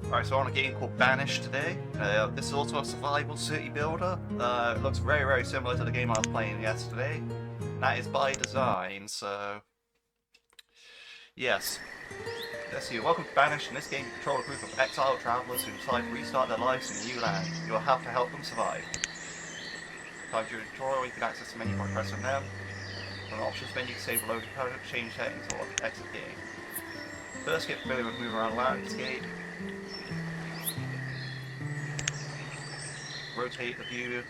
Alright, so we're on a game called Banished today. This is also a survival city builder. It looks very, very similar to the game I was playing yesterday. That is by design, so... Yes. Let's see, welcome to Banished. In this game, you control a group of exiled travelers who decide to restart their lives in a new land. You will have to help them survive. During the tutorial, you can access the menu by pressing them. From the options menu, save a loaded code, change settings, or exit game. First, get familiar with moving around the landscape. Rotate the view.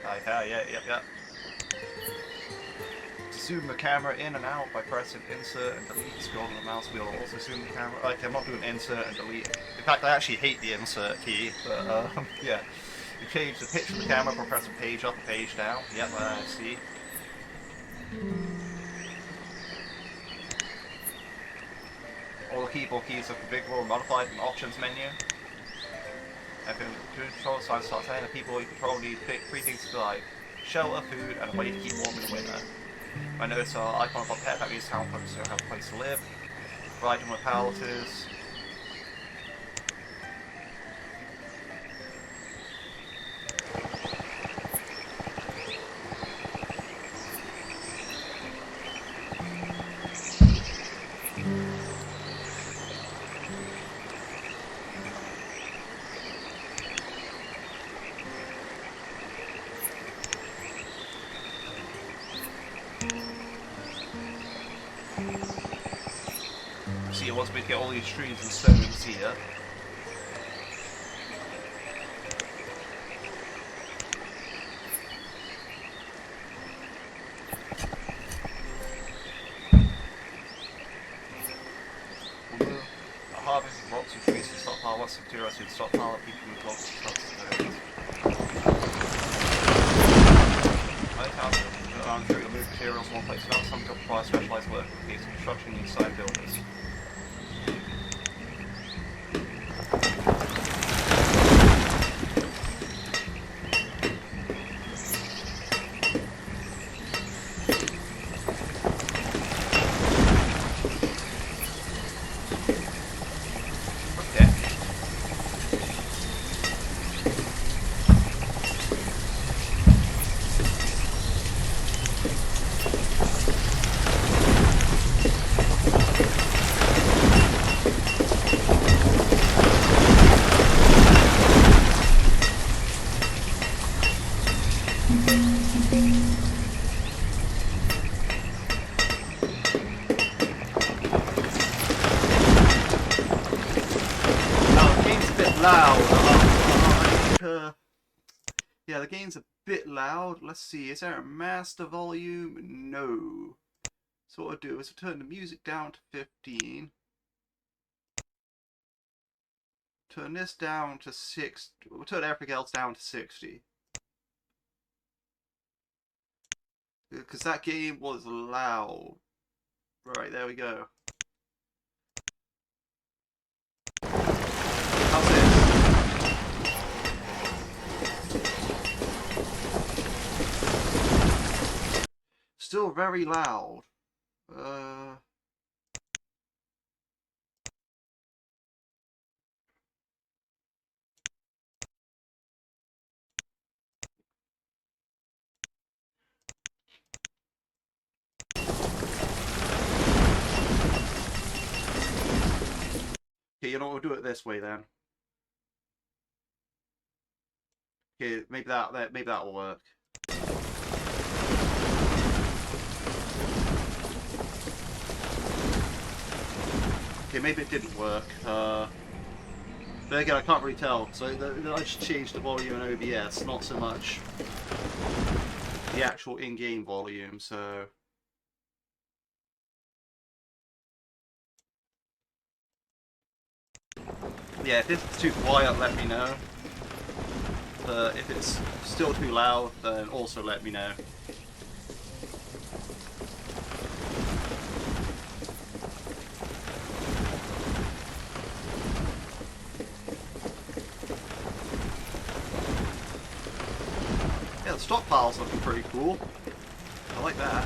Yep. To zoom the camera in and out by pressing insert and delete. Scroll on the mouse wheel will also zoom the camera. Like, I'm not doing insert and delete. In fact, I actually hate the insert key, but yeah. You change the pitch of the camera by pressing page up and page down. Yep, I see. All the keyboard keys are configurable and modified in the options menu. Everything to control sign starts saying the people you control need to pick 3 things to survive: shelter, food, and a way to keep warm in the winter. I notice our icon of a pet, that means town folks don't have a place to live. Provide them with houses. See, it wants me to get all these trees and stones here. Harvest rocks and trees to stockpile lots of materials to stockpile people with lots of stones. I'm sure you'll move materials from one place to another. Some will require specialized work in the case of construction inside builders. Yeah, the game's a bit loud. Let's see, is there a master volume? No. So what I'll do is I'll turn the music down to 15. Turn this down to 6. We'll turn everything else down to 60. Because that game was loud. Right, there we go. How's this? Still very loud. Okay, you know what, we'll do it this way then. Okay, maybe that'll work. Okay, maybe it didn't work. But again, I can't really tell. So I just changed the volume in OBS, not so much the actual in-game volume. So yeah, if it's too quiet, let me know. But if it's still too loud, then also let me know. the stockpile's looking pretty cool. I like that.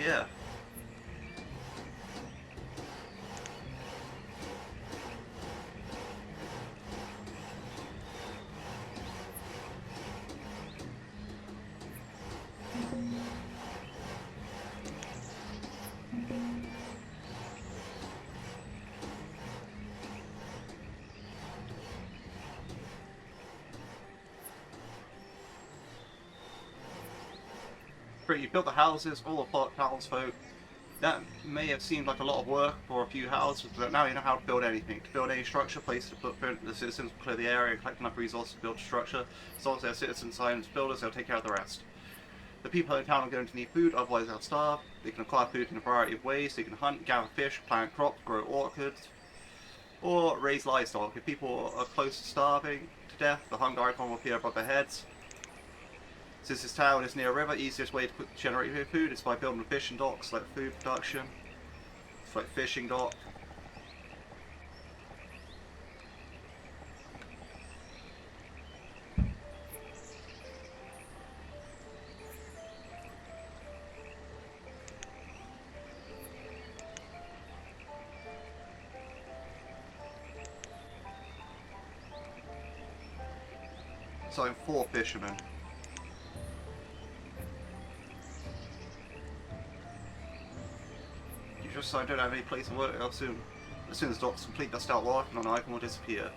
yeah. You built the houses, all the plot townsfolk. That may have seemed like a lot of work for a few houses, but now you know how to build anything. To build any structure, place to footprint, the citizens will clear the area, collect enough resources to build a structure. As long as they're citizens assigned as builders, they'll take care of the rest. The people in town are going to need food, otherwise they'll starve. They can acquire food in a variety of ways. They can hunt, gather fish, plant crops, grow orchards, or raise livestock. If people are close to starving to death, the hunger icon will appear above their heads. Since this town is near a river, easiest way to generate food is by building fishing docks, like food production. It's like fishing dock. So I'm 4 fishermen. Just so I don't have any place to work soon. As soon as the dock's complete, they'll start working on an icon will disappear.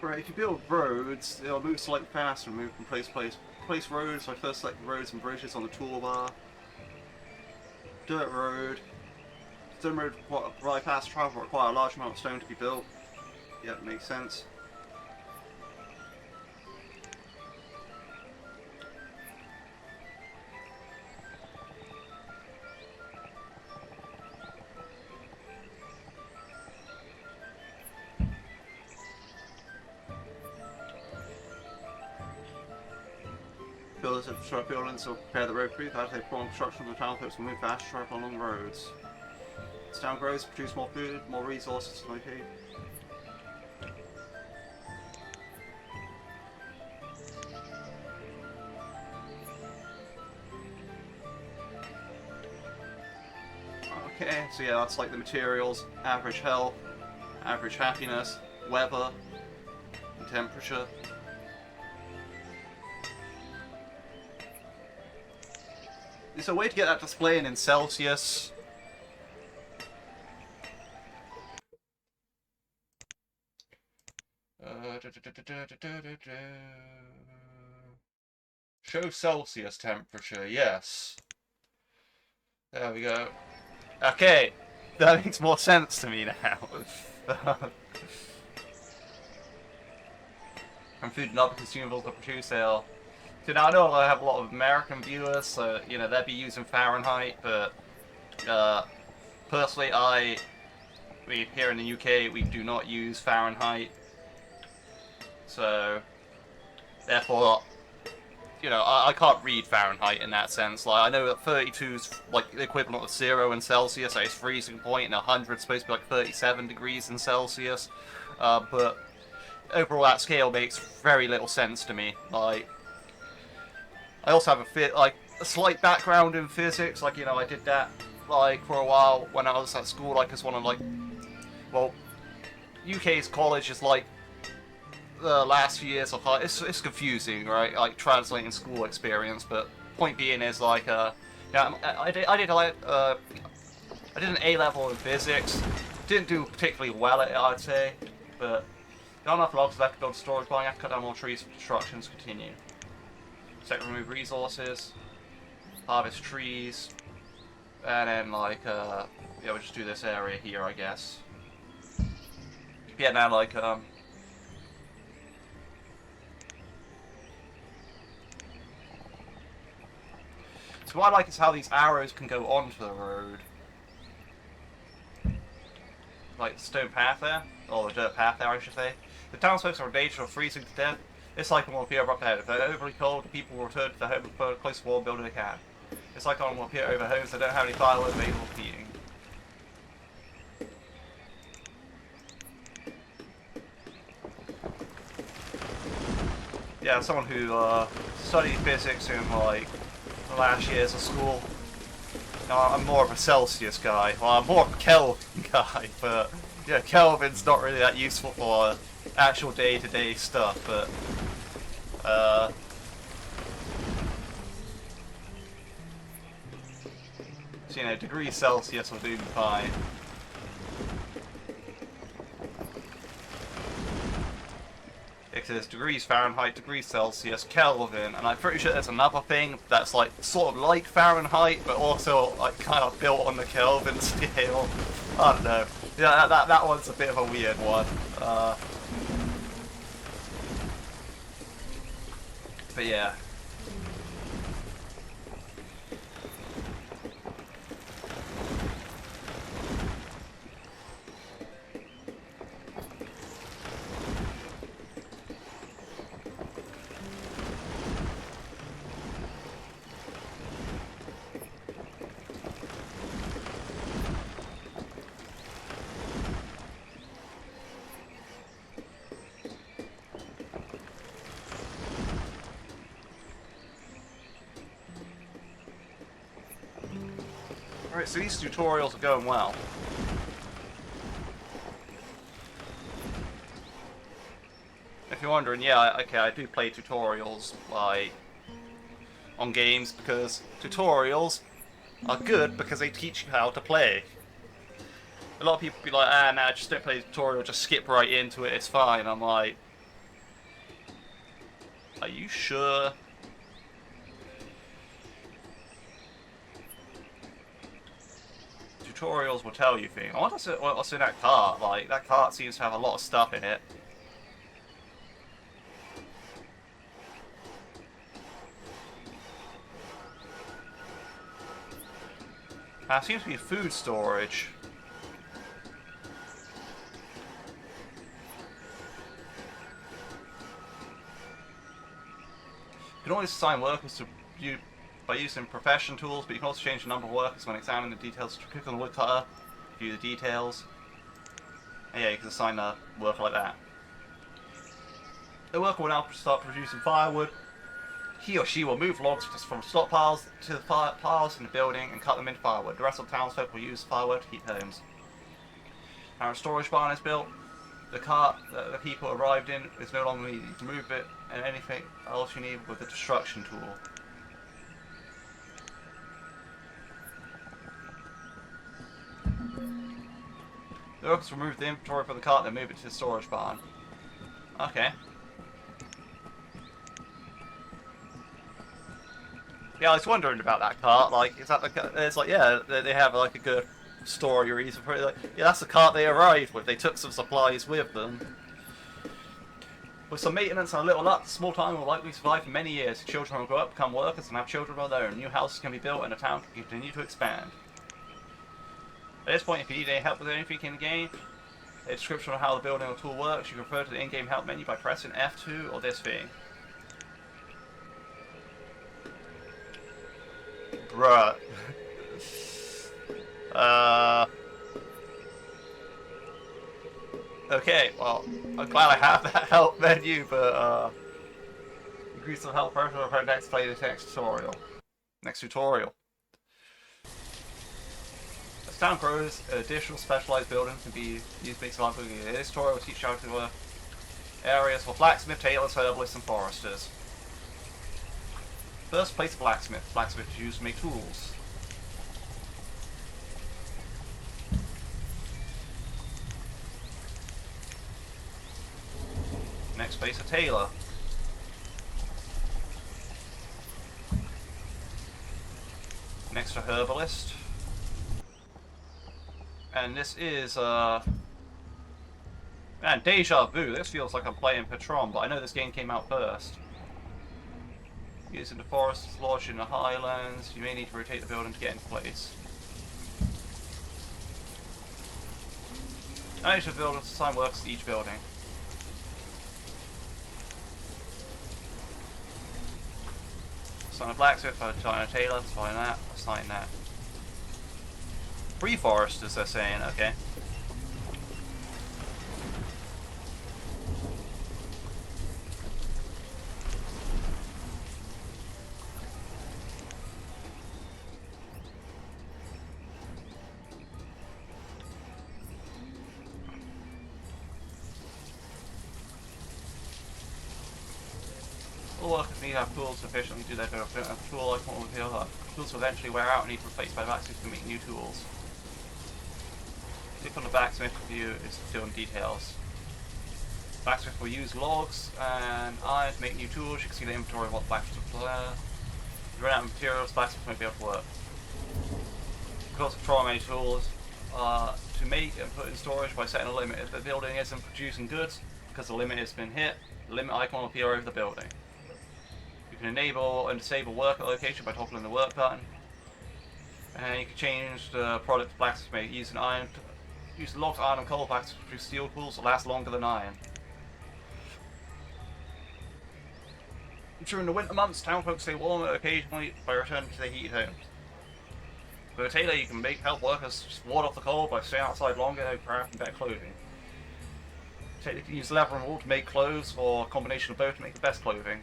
Right, if you build roads, they'll move slightly faster and move from place to place. Place roads, so I first select roads and bridges on the toolbar. Dirt road. Stone road provide fast travel require a large amount of stone to be built. Yep, makes sense. Builders have construct buildings will prepare the road crew. As they perform construction on the town, folks will move fast, travel along roads. As town grows, produce more food, more resources to locate. Okay, so yeah, that's like the materials, average health, average happiness, weather, and temperature. There's a way to get that displaying in Celsius. Show Celsius temperature, yes. There we go. Okay, that makes more sense to me now. And food and other consumables are produced there. So now I know I have a lot of American viewers, so you know they'd be using Fahrenheit, but personally, here in the UK we do not use Fahrenheit, so therefore, you know, I can't read Fahrenheit in that sense. Like I know that 32 is like the equivalent of 0 in Celsius, so it's freezing point, and 100 is supposed to be like 37 degrees in Celsius, but overall that scale makes very little sense to me. Like. I also have a slight background in physics, like, you know, I did that, like, for a while when I was at school, like, as one of, like, well, UK's college is, like, the last few years of high, it's confusing, right, like, translating school experience, but point being is, like, yeah, I did an A-level in physics, didn't do particularly well at it, I'd say, but not enough logs left to build storage, but I have to cut down more trees for construction to continue. Second, remove resources, harvest trees, and then like, yeah, we'll just do this area here, I guess. Yeah, now like, So what I like is how these arrows can go onto the road. Like the stone path there, or the dirt path there I should say. The townsfolk are in danger of freezing to death. This cycle will appear up ahead. If they're overly cold, the people will return to their home and put a close wall building they can. This cyclone will appear over homes that don't have any firewood available for heating. Yeah, someone who studied physics in like the last years of school. I'm more of a Celsius guy. Well, I'm more of a Kelvin guy, but yeah, Kelvin's not really that useful for actual day-to-day stuff, but so, you know, degrees Celsius will do me fine. It says degrees Fahrenheit, degrees Celsius, Kelvin, and I'm pretty sure there's another thing that's like sort of like Fahrenheit, but also like kind of built on the Kelvin scale. I don't know. Yeah, that one's a bit of a weird one. But yeah. Alright, so these tutorials are going well. If you're wondering, yeah, okay, I do play tutorials, like, on games, because tutorials are good because they teach you how to play. A lot of people be like, ah, nah, just don't play the tutorial, just skip right into it, it's fine. I'm like, are you sure? Tutorials will tell you things. I wonder what's in that cart. Like, that cart seems to have a lot of stuff in it. Seems to be food storage. You can always assign workers to you by using profession tools, but you can also change the number of workers when examining the details. Click on the woodcutter, view the details. And yeah, you can assign a worker like that. The worker will now start producing firewood. He or she will move logs just from stockpiles to the piles in the building and cut them into firewood. The rest of the townsfolk will use firewood to heat homes. Now a storage barn is built. The cart that the people arrived in is no longer needed. You can move it and anything else you need with the destruction tool. The workers will remove the inventory from the cart and move it to the storage barn. Okay. Yeah, I was wondering about that cart. Like, is that the? It's like, yeah, they have like a good story reason for it. Like, yeah, that's the cart they arrived with. They took some supplies with them. With some maintenance and a little luck, the small town will likely survive for many years. Children will grow up, become workers, and have children of their own. New houses can be built, and the town can continue to expand. At this point, if you need any help with anything in the game, a description of how the building or tool works, you can refer to the in-game help menu by pressing F2 or this thing. Bruh. Okay, well, I'm glad I have that help menu, but increase some help pressure for next play the next tutorial. Next tutorial. As town grows, additional specialized buildings can be used to make some upgrading. This tutorial will teach you how to work areas for blacksmith, tailors, herbalists, and foresters. First, place a blacksmith. Blacksmith is used to make tools. Next, place a tailor. Next, a herbalist. And this is, man, deja vu. This feels like I'm playing Patron, but I know this game came out first. Using the forest lodge in the highlands, you may need to rotate the building to get into place. Manage to build assign works to each building. Assign a blacksmith, assign a tailor, assign that. 3 foresters, they're saying, okay. All workers need to have tools to efficiently do their job. If they don't have a tool, like what will feel tools will eventually wear out and need to replace by blacksmiths to make new tools. Click on the blacksmith view is still in details. Blacksmith will use logs and iron to make new tools. You can see the inventory of what the blacksmith will there. If you run out of materials, blacksmith won't be able to work. You can also control many tools to make and put in storage by setting a limit. If the building isn't producing goods because the limit has been hit, the limit icon will appear over the building. You can enable and disable work at location by toggling the work button. And you can change the product blacksmith made using iron. Use logs, iron, and coal blacksmith to produce steel tools that last longer than iron. During the winter months, townfolk stay warm occasionally by returning to their heated homes. With a tailor, you can help workers ward off the cold by staying outside longer and crafting better clothing. Tailor can use leather and wool to make clothes, or a combination of both to make the best clothing.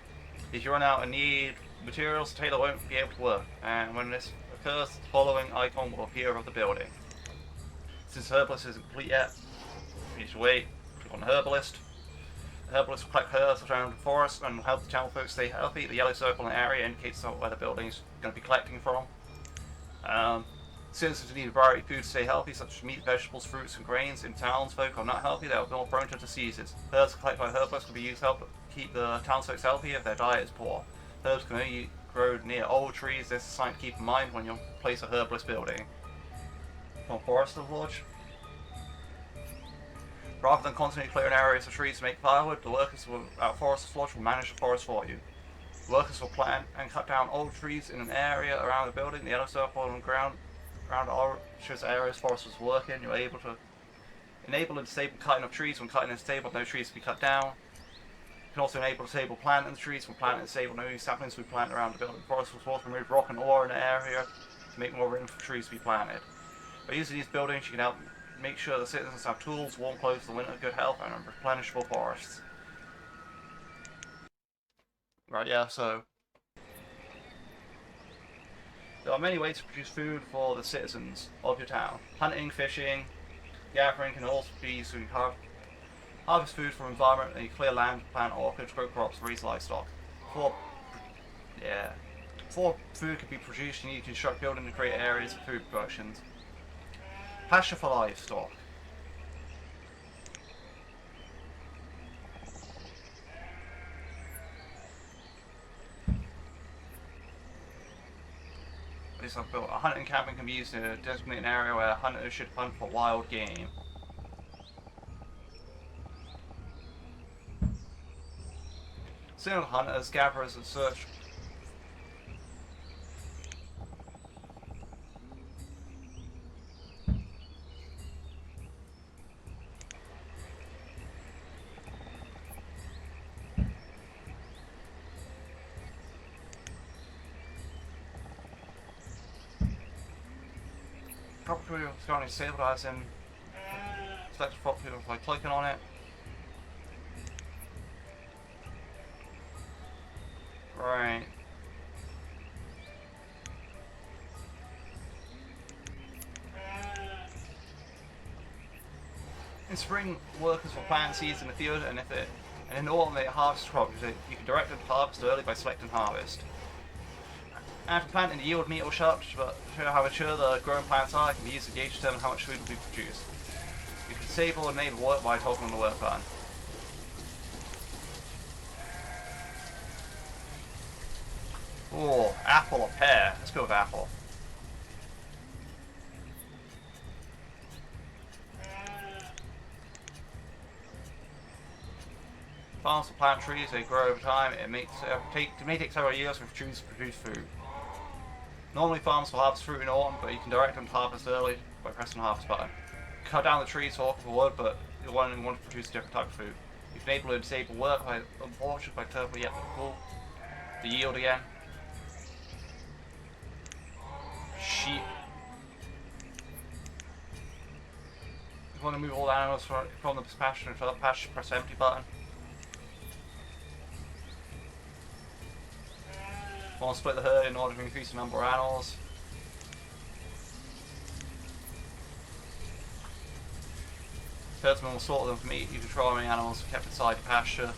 If you run out and need materials, the tailor won't be able to work, and when this occurs, the following icon will appear above the building. Since the herbalist isn't complete yet, you need to wait. Click on the herbalist. The herbalist will collect herbs around the forest and will help the town folks stay healthy. The yellow circle in the area indicates where the building is going to be collecting from. Citizens need a variety of food to stay healthy, such as meat, vegetables, fruits, and grains. In townsfolk are not healthy, they are more prone to diseases. Herbs collected by herbalists can be used to help keep the townsfolk healthy if their diet is poor. Herbs can only grow near old trees. This is a sign to keep in mind when you place a herbalist building. From Forester's Lodge. Rather than constantly clearing areas of trees to make firewood, the workers at Forester's Lodge will manage the forest for you. The workers will plant and cut down old trees in an area around the building. The yellow circle on the ground around the orchards areas foresters work in. You're able to enable and disable cutting of trees when cutting and disabled, no trees to be cut down. You can also enable and disable planting trees when planting and disabled, no new saplings will be planted around the building. Foresters will also remove rock and ore in the area to make more room for trees to be planted. By using these buildings, you can help make sure the citizens have tools, warm clothes, the winter, good health, and replenishable forests. Right, yeah, so there are many ways to produce food for the citizens of your town. Hunting, fishing, gathering can also be used to harvest food from environment and clear land, plant orchards, grow crops, raise livestock. Before food can be produced, you need to construct buildings to create areas for food productions. Pasture for livestock. This I've built. A hunting cabin can be used to designate an area where hunters should hunt for wild game. Single hunters, gatherers, and search. Property is currently disabled as in select property by clicking on it. Right. In spring, workers will plant seeds in the field, and in autumn they harvest crops. You can direct them to harvest early by selecting harvest. After planting, the yield meter will show how mature the grown plants are. It can be used to gauge determine how much food will be produced. You can disable or enable work by toggling the work button. Oh, apple or pear? Let's go with apple. Farms will plant trees, they grow over time. It may take several years to produce food. Normally farms will harvest fruit in autumn, but you can direct them to harvest early by pressing the harvest button. Cut down the trees to offer wood, but you only want to produce a different type of food. You've been able to disable work by unfortunate by turbo yet cool. The yield again. Sheep. If you want to move all the animals from the pasture to the pasture, press empty button. Want to split the herd in order to increase the number of animals. Herdsmen will sort them for meat. You control how many animals are kept inside the pasture.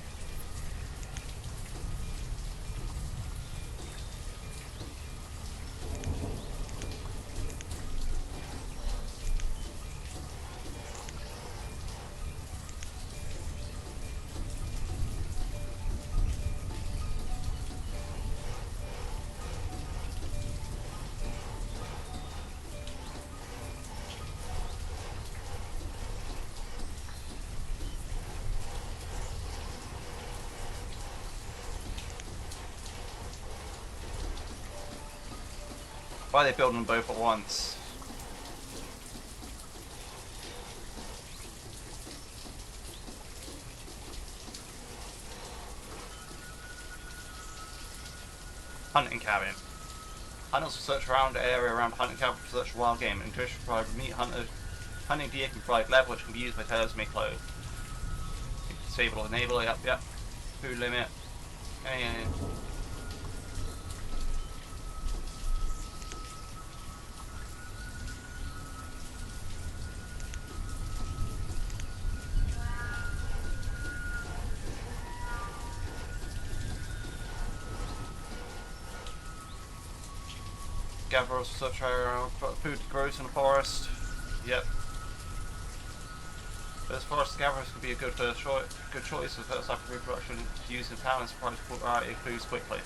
Why are they building them both at once? Hunting cabin. Hunters will search around the area around the hunting cabin to search for wild game, and to provide meat hunting gear can provide leather which can be used by tailors to make clothes. Disable or enable it, yep. Food limit. Yeah. Gatherers will search around food that grows in the forest. Yep. Those forest gatherers could be a good choice of first type of reproduction to use in town and supply a variety of foods quickly.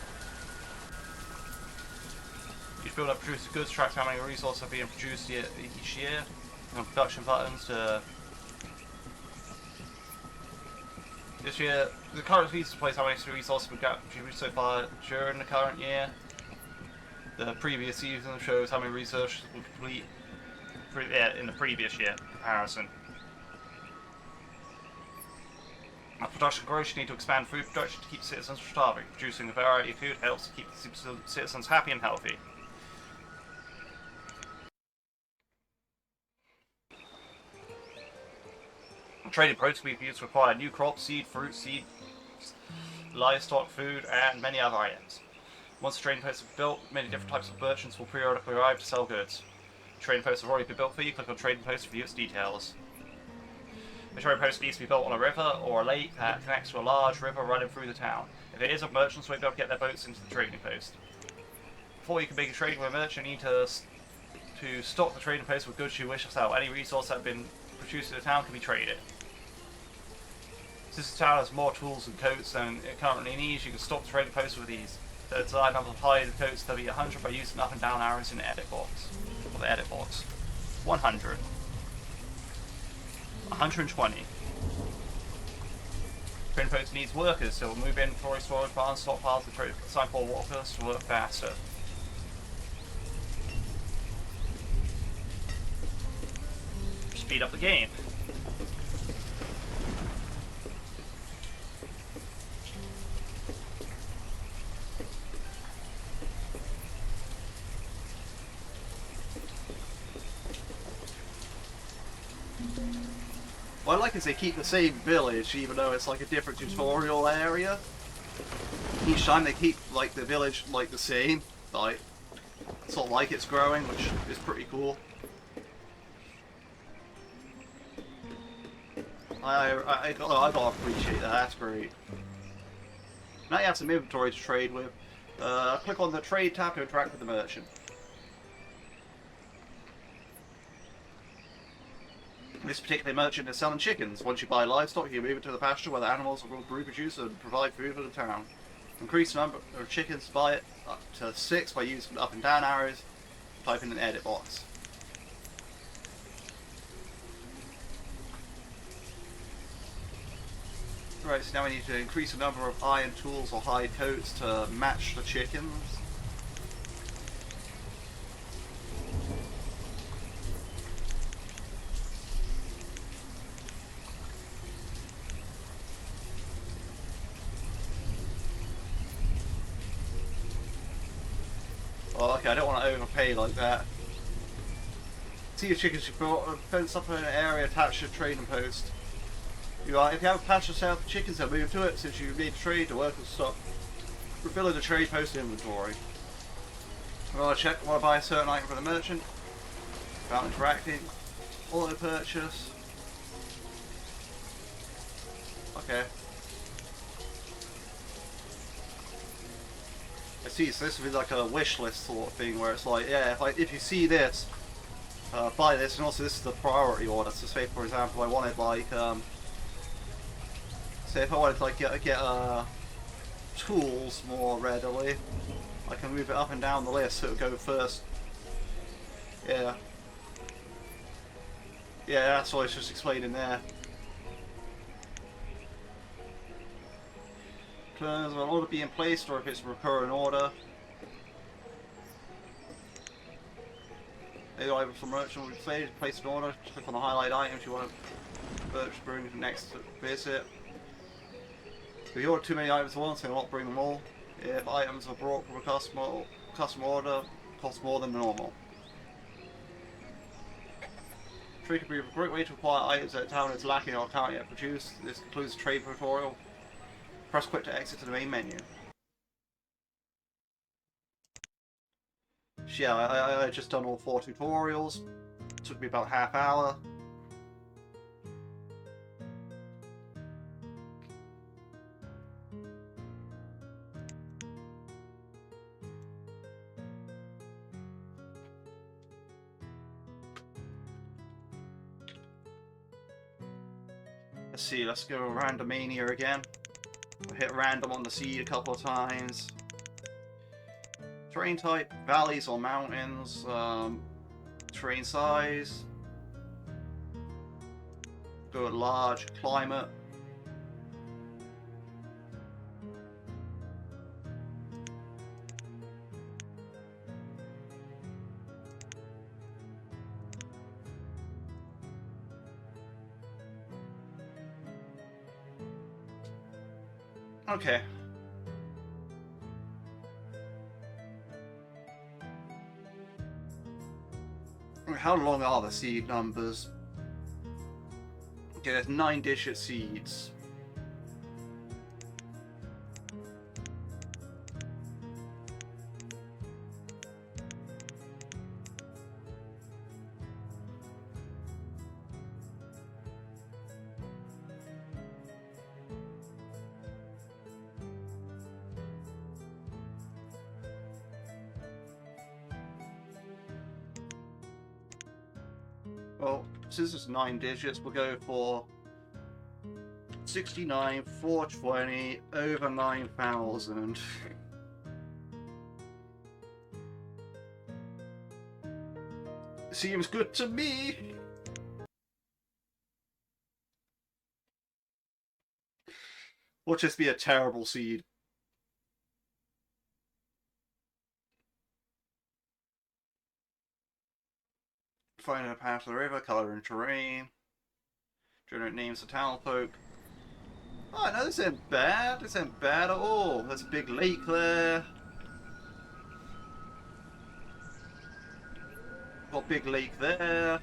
Each build up produces goods, tracks how many resources are being produced each year. And production buttons to this year, the current feed displays how many resources we've got produced so far during the current year. The previous season shows how many research will complete in the previous year comparison. As production grows, you need to expand food production to keep citizens from starving. Producing a variety of food helps to keep citizens happy and healthy. Trading posts can be used to acquire new crops, fruit, seeds, livestock, food, and many other items. Once the trading posts are built, many different types of merchants will periodically arrive to sell goods. Trading posts have already been built for you. Click on trading post to view its details. The trading post needs to be built on a river or a lake that connects to a large river running through the town. If it isn't, merchants won't be able to get their boats into the trading post. Before you can make a trade with a merchant, you need to stock the trading post with goods you wish to sell. Any resource that have been produced in the town can be traded. Since the town has more tools and coats than it currently needs, you can stock the trading post with these. The desired number of high coats to be 100 by using up and down arrows in the edit box. Or the edit box. 100. 120. Trading post needs workers, so we'll move inventory, storage barns, stockpiles, and assign 4 workers to work faster. Speed up the game. What I like is they keep the same village, even though it's like a different tutorial area. Each time they keep like the village like the same, like sort of like it's growing, which is pretty cool. I gotta appreciate that. That's great. Now you have some inventory to trade with. Click on the trade tab to interact with the merchant. This particular merchant is selling chickens. Once you buy livestock, you move it to the pasture where the animals will reproduce and provide food for the town. Increase the number of chickens, buy it up to 6 by using up and down arrows. Type in an edit box. Right, so now we need to increase the number of iron tools or hide coats to match the chickens. Oh, okay, I don't want to overpay like that. See your chickens, you fence up an area attached to a trading post. If you have a patch of south chickens, then move to it since you need to trade to work and stop refilling the trade post inventory. I want to buy a certain item from the merchant. Without interacting. Auto purchase. Okay. I see, so this would be like a wish list sort of thing where it's like, yeah, if you see this, buy this, and also this is the priority order. So say for example I wanted like, say if I wanted to like get tools more readily, I can move it up and down the list so it'll go first. Yeah. Yeah, that's what I was just explaining there. Turns an order being placed, or if it's a recurring order. Any item from merchant will be saved, place an order, click on the highlight items you want to purchase, bring the next visit. If you order too many items at once, they will not bring them all. If items are brought from a customer order, cost more than normal. Trade could be a great way to acquire items that a town is lacking or can't yet produce. This concludes the trade tutorial. Press quick to exit to the main menu. So yeah, I just done all 4 tutorials. It took me about half hour. Let's see, let's go Randomania again. We'll hit random on the seed a couple of times. Terrain type, valleys or mountains. Terrain size. Go with large. Climate. Okay. How long are the seed numbers? Okay, there's 9-digit seeds. Well, since it's 9 digits, we'll go for 69, 420, over 9,000. Seems good to me. Will just be a terrible seed. Find a path to the river, color and terrain. Generate names of town folk. Oh no, this isn't bad. This isn't bad at all. There's a big lake there. Got a big lake there.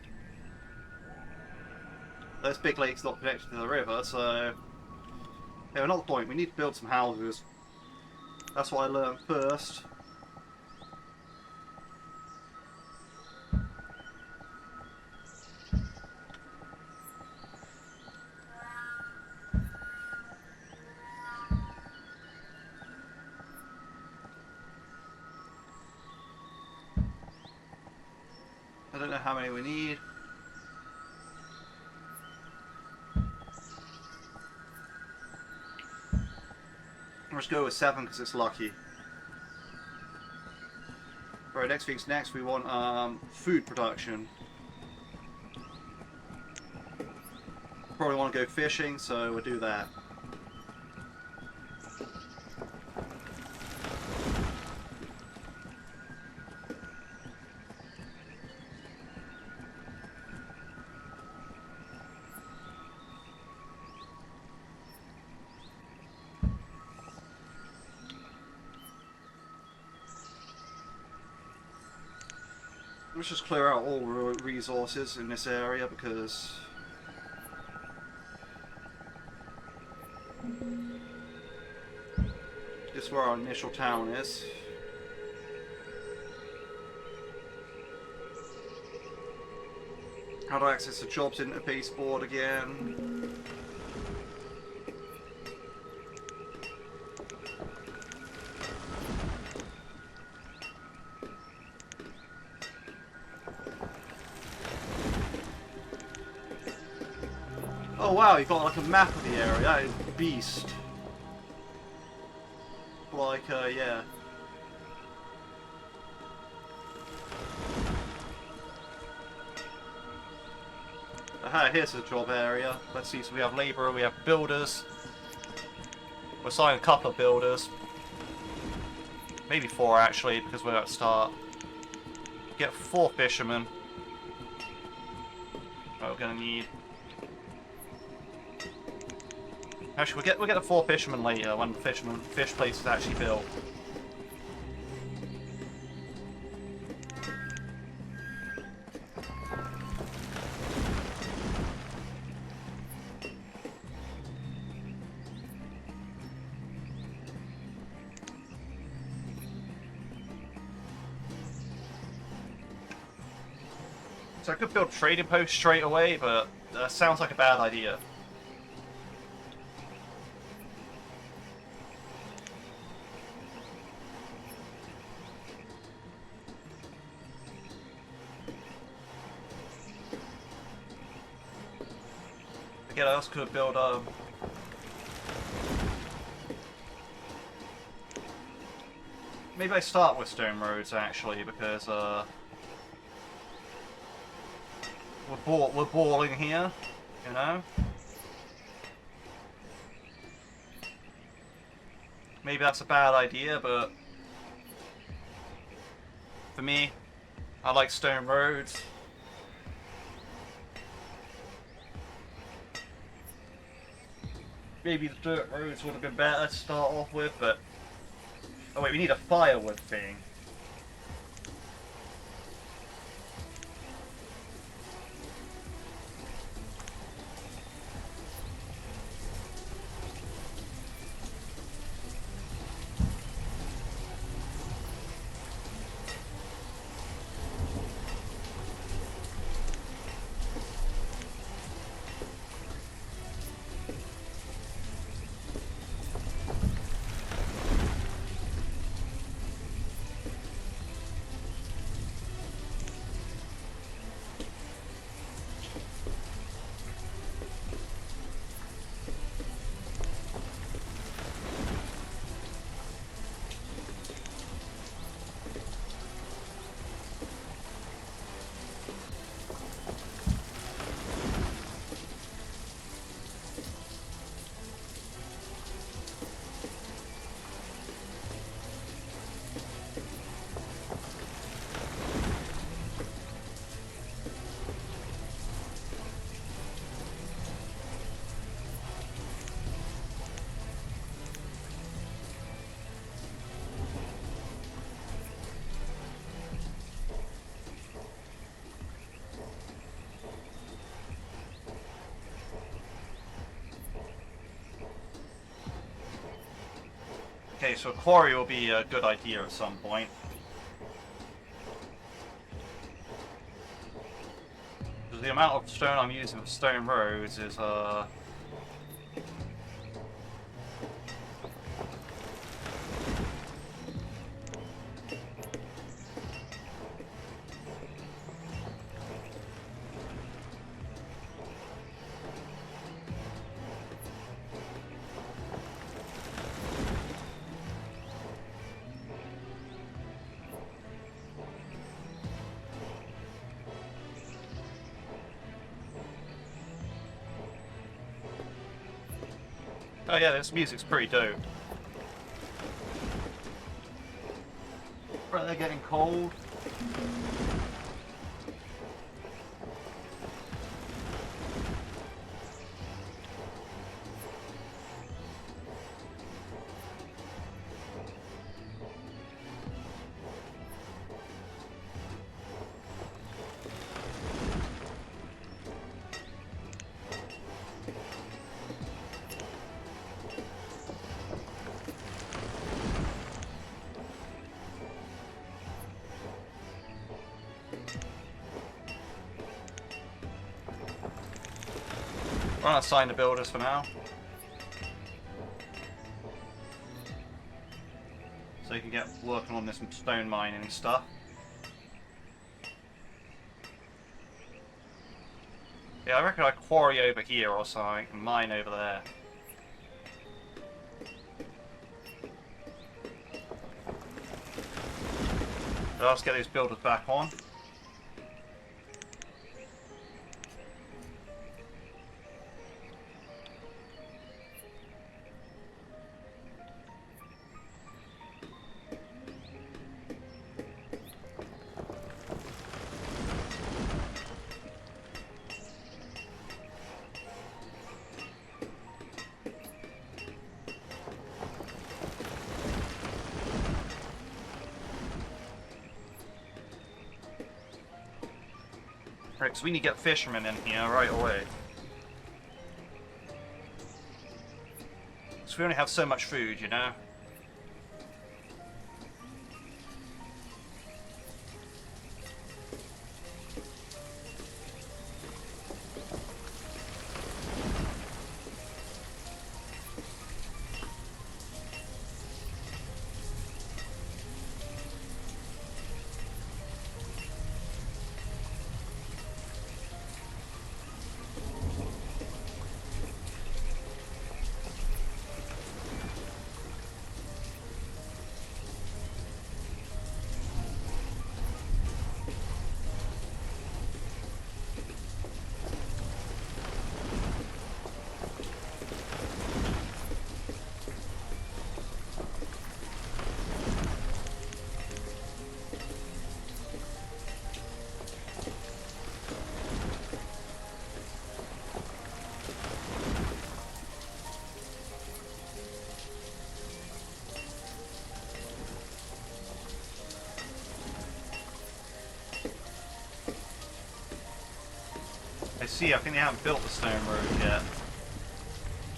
This big lake's not connected to the river, so... Yeah, another point, we need to build some houses. That's what I learned first. I don't know how many we need. Let's go with 7 because it's lucky. Right, next thing's next. We want food production. Probably want to go fishing, so we'll do that. Let's just clear out all resources in this area because this is where our initial town is. How to access the jobs interface board again. Oh wow, you've got like a map of the area. That is beast. Like, yeah. Aha, here's the job area. Let's see, so we have labourer, we have builders. We're signing a couple of builders. Maybe 4 actually, because we're at start. Get 4 fishermen. Oh, we're gonna need... Actually, we'll get the 4 fishermen later when the fish place is actually built. So I could build trading posts straight away, but that sounds like a bad idea. Again, I also could build maybe I start with stone roads actually, because we're balling here, you know. Maybe that's a bad idea, but for me, I like stone roads. Maybe the dirt roads would have been better to start off with, but... Oh wait, we need a firewood thing. Okay, so a quarry will be a good idea at some point. Because the amount of stone I'm using for stone roads is oh yeah, this music's pretty dope. Right, they're getting cold. We're gonna assign the builders for now. So you can get working on this stone mining and stuff. Yeah, I reckon I'd quarry over here or something and mine over there. So let's get these builders back on. Right, because we need to get fishermen in here right away. Because we only have so much food, you know? I see, I think they haven't built the stone road yet.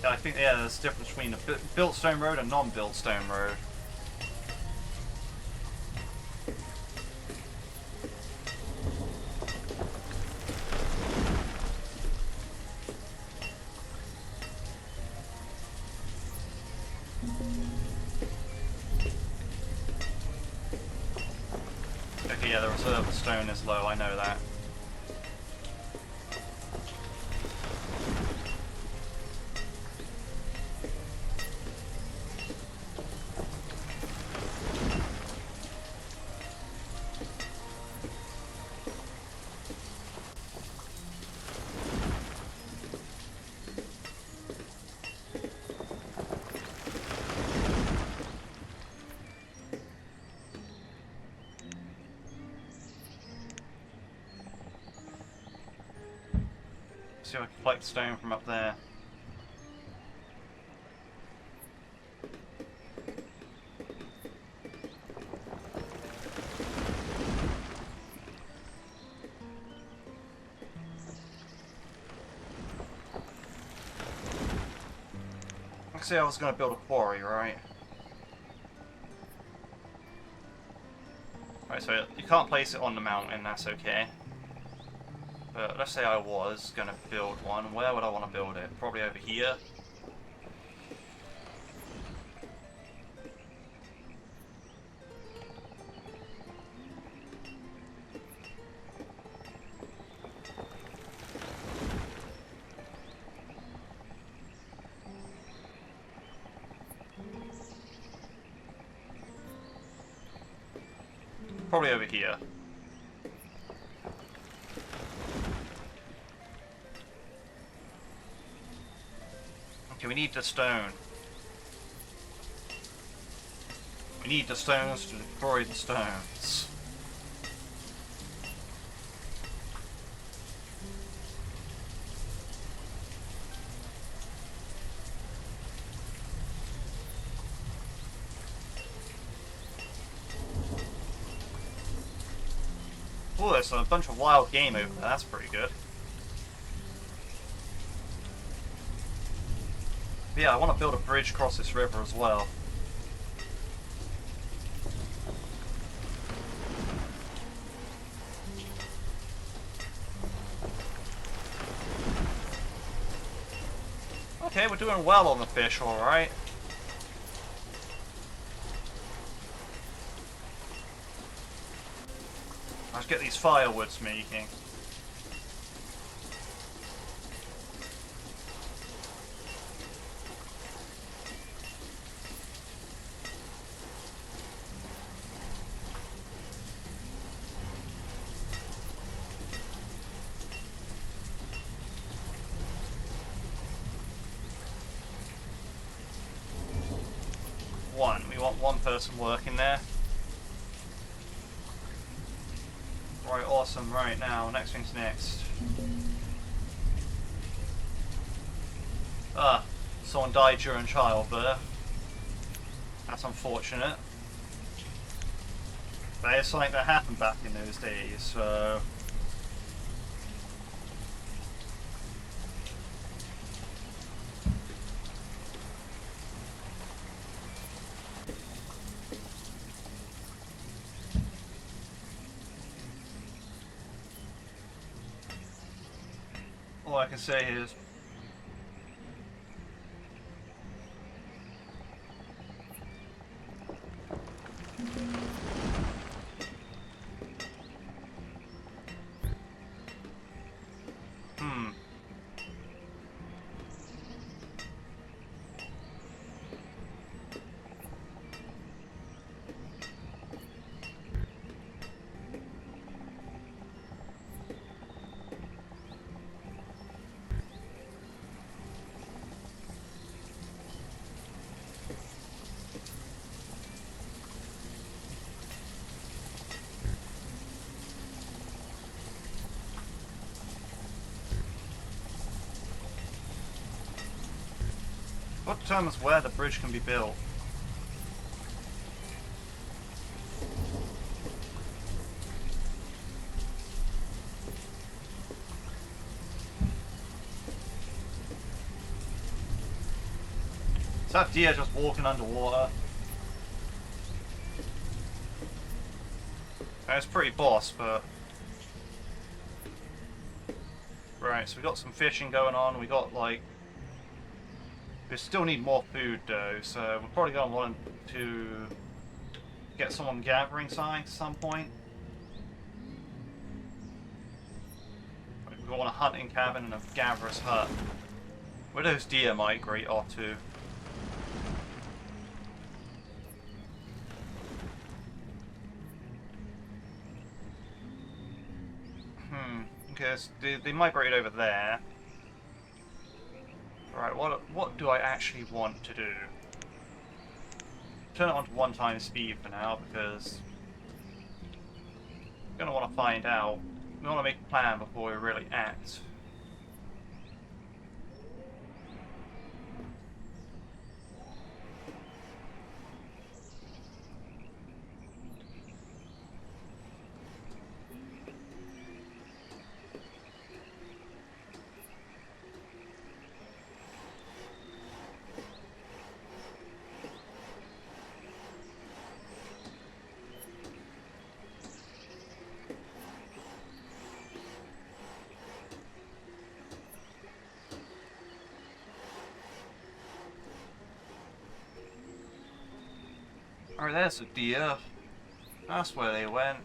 Yeah, I think, yeah, there's a difference between a built stone road and non-built stone road. Okay, yeah, the reserve of stone is low, I know that. See if I can collect stone from up there. Like I say, I was going to build a quarry, right? Right, so you can't place it on the mountain, that's okay. But let's say I was going to build one. Where would I want to build it? Probably over here. Probably over here. Okay, we need the stone. We need the stones to destroy the stones. Oh, there's a bunch of wild game over there, that's pretty good. But yeah, I want to build a bridge across this river as well. Okay, we're doing well on the fish, alright. Let's get these firewoods making. We want one person working there. Right, awesome. Right, now, next thing's next. Ah, someone died during childbirth. That's unfortunate. But it's something that happened back in those days, so... all I can say is... what determines where the bridge can be built? Is that deer just walking underwater? It's pretty boss, but... right, so we got some fishing going on, we got like... we still need more food though, so we're probably going to want to get someone gathering signs at some point. We're going to want a hunting cabin and a gatherer's hut. Where do those deer migrate off to? Okay, so they migrate over there. Right, what do I actually want to do? Turn it on to 1x speed for now, because I'm going to want to find out. We want to make a plan before we really act. Oh, there's a deer. That's where they went.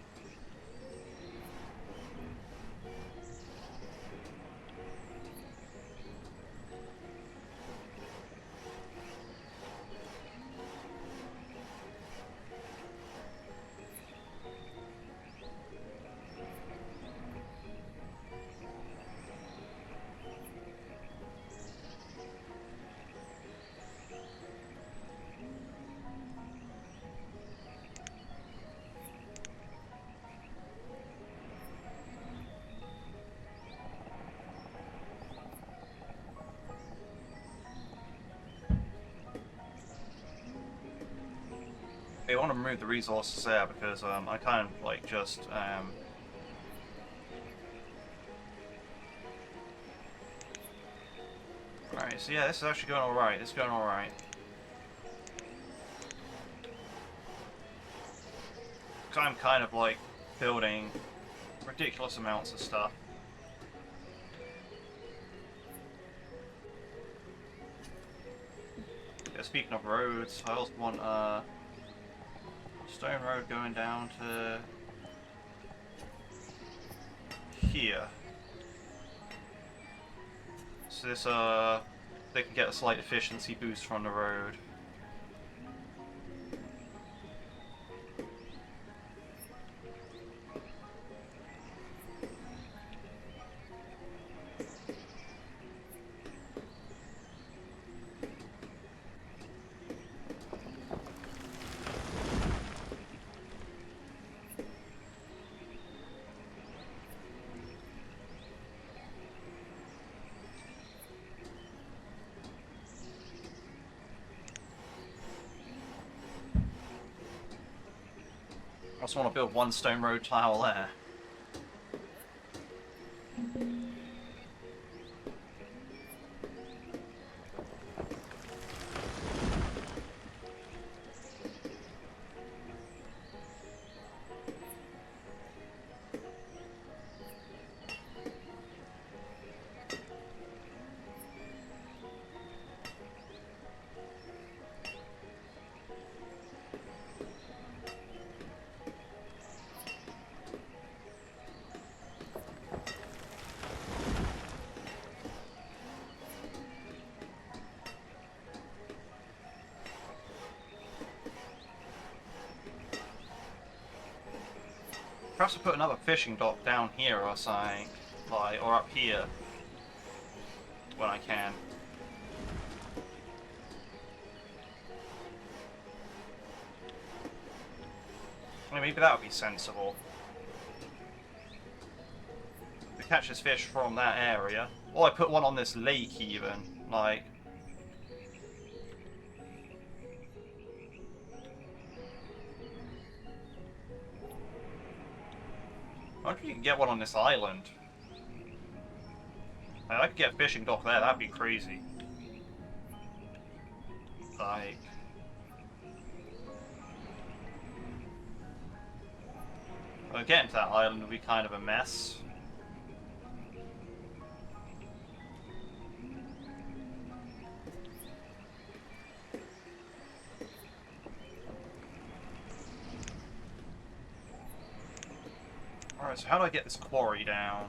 I want to remove the resources there because I kind of like just Alright, so yeah, this is actually going alright. It's going alright. Because I'm kind of like building ridiculous amounts of stuff. Yeah, speaking of roads, I also want a stone road going down to here. So this they can get a slight efficiency boost from the road. I also want to build one stone road tile there. Perhaps I'll put another fishing dock down here or something, like, or up here, when I can. I mean, maybe that would be sensible. We catch this fish from that area. Or I put one on this lake even, like... I wonder if you can get one on this island. Like, I could get a fishing dock there, that'd be crazy. Like... Well, getting to that island would be kind of a mess. Alright, so how do I get this quarry down?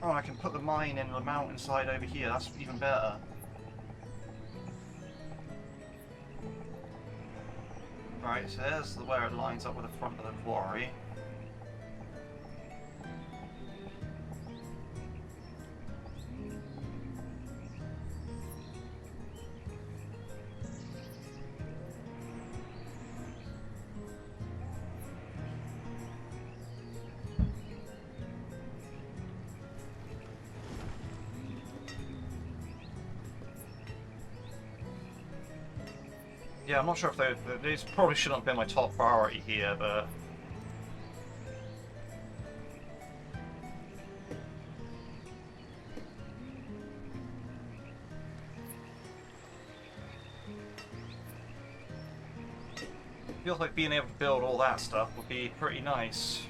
Oh, I can put the mine in the mountainside over here, that's even better. Right, so there's where it lines up with the front of the quarry. Yeah, I'm not sure if these probably shouldn't have been my top priority here, but... feels like being able to build all that stuff would be pretty nice.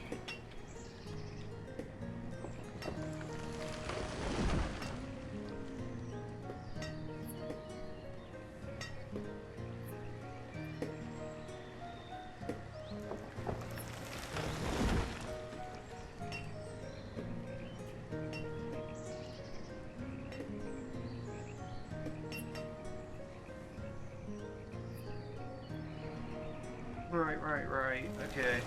Right, okay.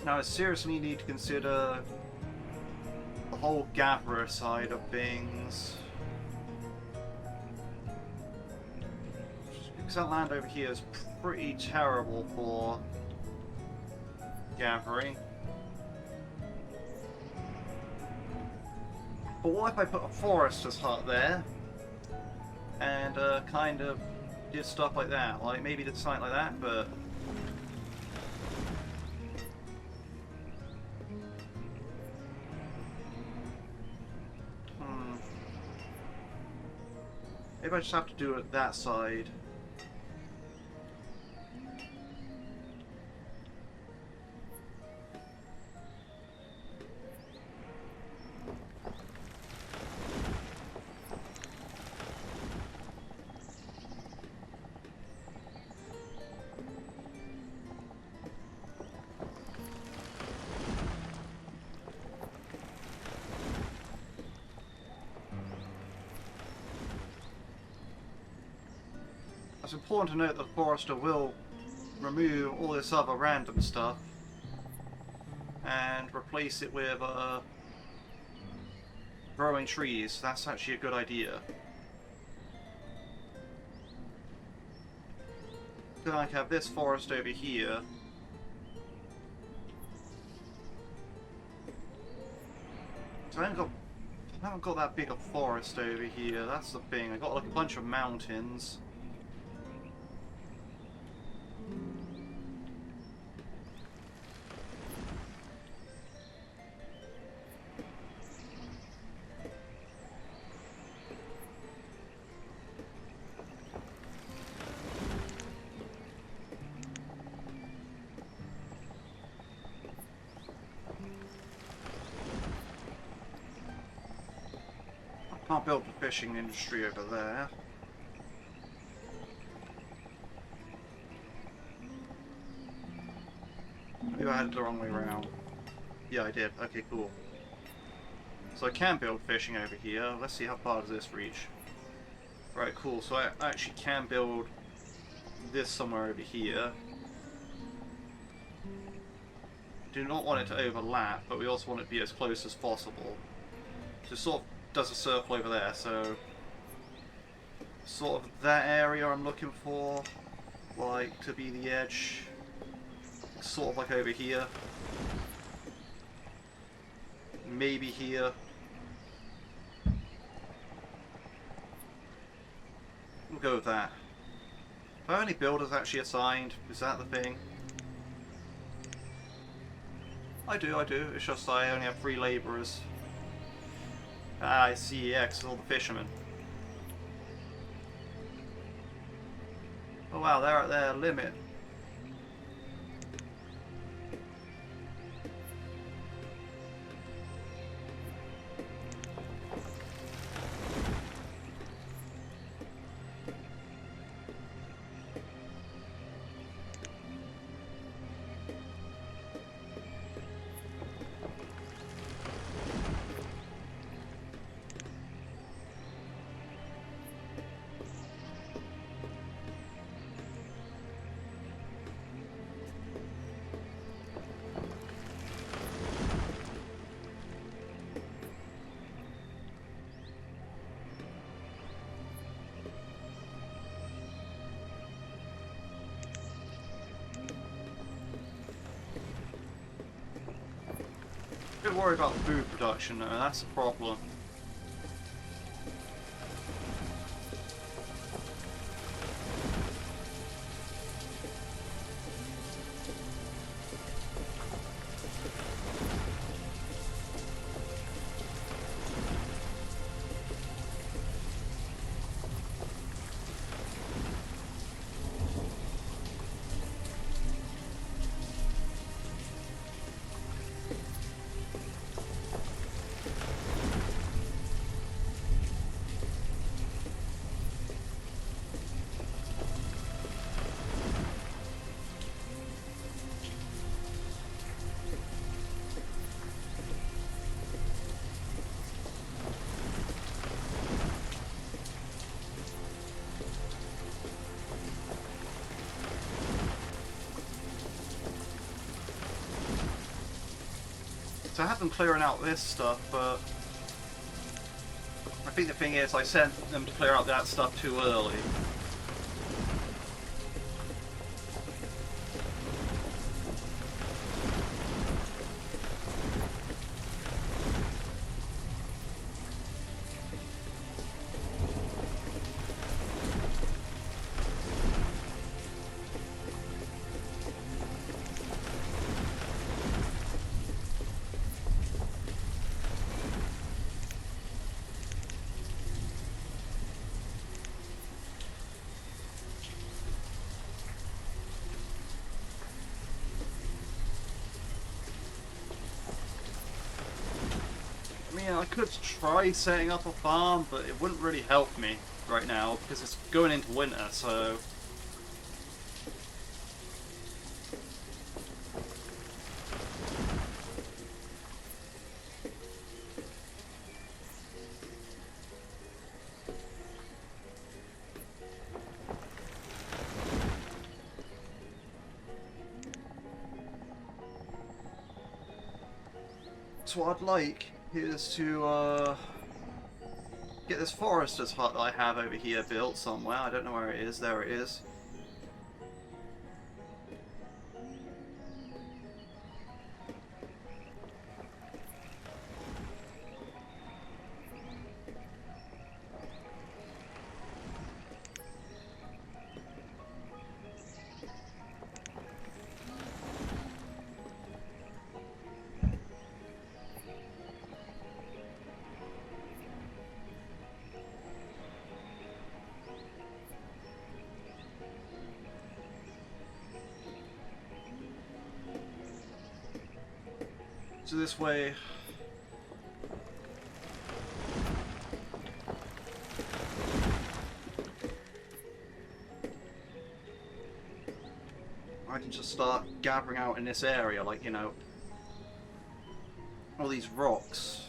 Now I seriously need to consider the whole gatherer side of things. Because that land over here is pretty terrible for gathering. But what if I put a forester's hut there and kind of did stuff like that? Like maybe did something like that, but maybe I just have to do it that side. It's important to note that the forester will remove all this other random stuff and replace it with growing trees. That's actually a good idea. Then I can have this forest over here. So I haven't got that big a forest over here. That's the thing. I got like a bunch of mountains. Can't build the fishing industry over there. Maybe I had it the wrong way around. Yeah, I did. Okay, cool. So I can build fishing over here. Let's see how far does this reach. Right, cool. So I actually can build this somewhere over here. Do not want it to overlap, but we also want it to be as close as possible. So sort of does a circle over there, so sort of that area I'm looking for, like to be the edge, sort of like over here, maybe here. We'll go with that. Are only builders actually assigned? Is that the thing? I do. It's just I only have 3 labourers. Ah, I see, yeah, 'cause all the fishermen. Oh wow, they're at their limit. Don't worry about food production though, that's the problem. So I have them clearing out this stuff, but I think the thing is I sent them to clear out that stuff too early. I could try setting up a farm, but it wouldn't really help me right now because it's going into winter, so... So what I'd like is to get this forester's hut that I have over here built somewhere. I don't know where it is. There it is. So this way, I can just start gathering out in this area, like, you know, all these rocks.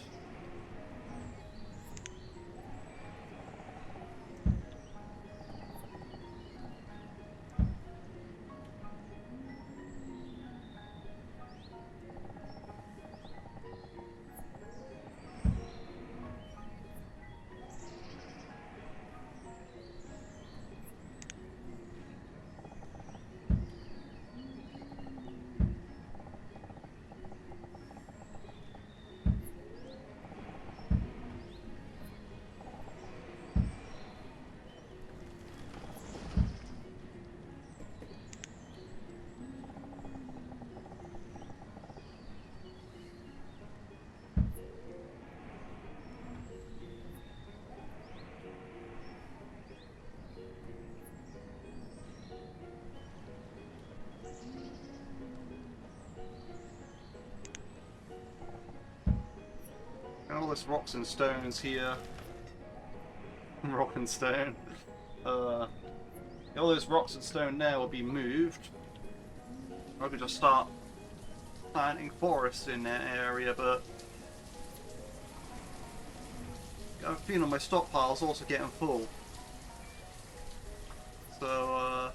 All this rocks and stones here. Rock and stone. All those rocks and stone there will be moved. I could just start planting forests in that area, but I have a feeling my stockpile's also getting full. So,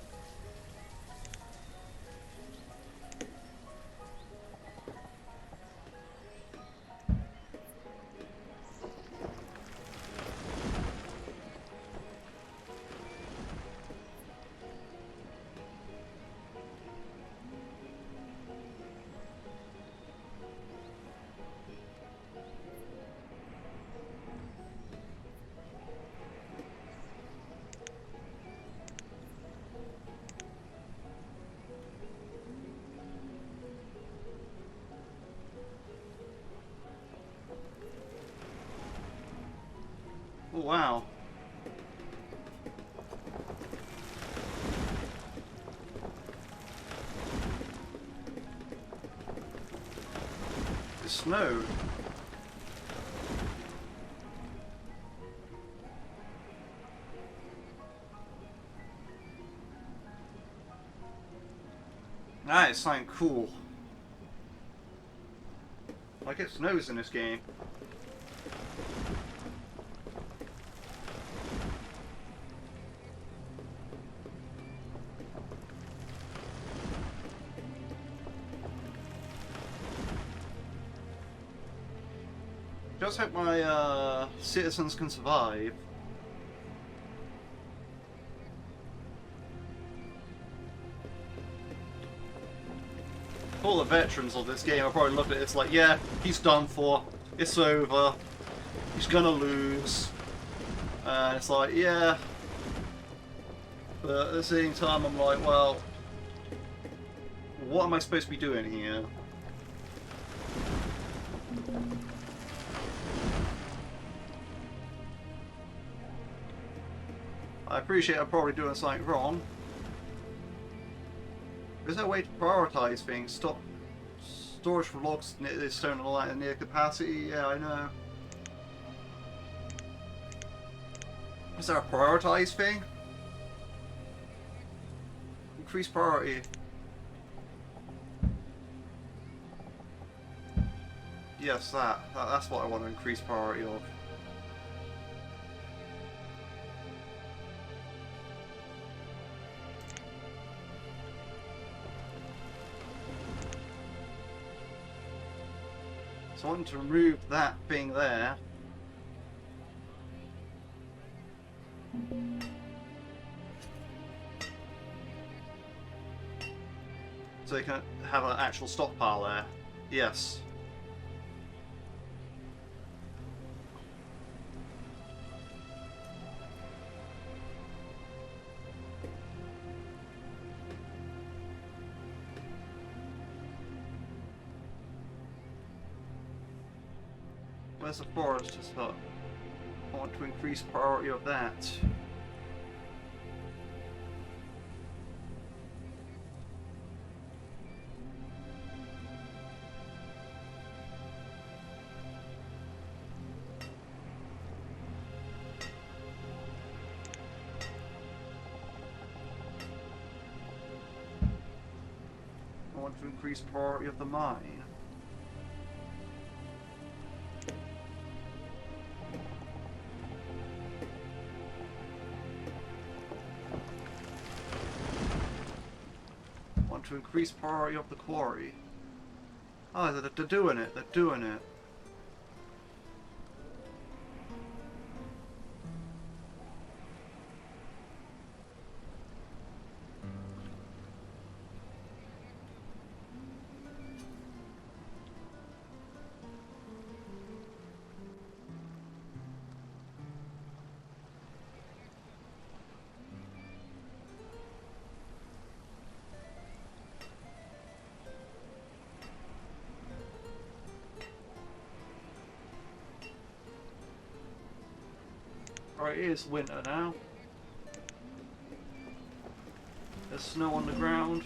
oh, wow. It snowed. That is something cool. Like it snows in this game. just hope my citizens can survive. All the veterans of this game are probably looking at it, it's like, yeah, he's done for, it's over, he's gonna lose. And it's like, yeah. But at the same time, I'm like, well, what am I supposed to be doing here? I appreciate I'm probably doing something wrong. Is there a way to prioritize things? Stop storage for logs near stone and near capacity? Yeah, I know. Is there a prioritize thing? Increase priority. Yes, that's what I want to increase priority of. So I want to remove that thing there. So they can have an actual stockpile there. Yes. Where's the forester's hut? I want to increase priority of that. I want to increase priority of the mine. To increase priority of the quarry. Oh, they're doing it, they're doing it. Right, it is winter now. There's snow on the ground.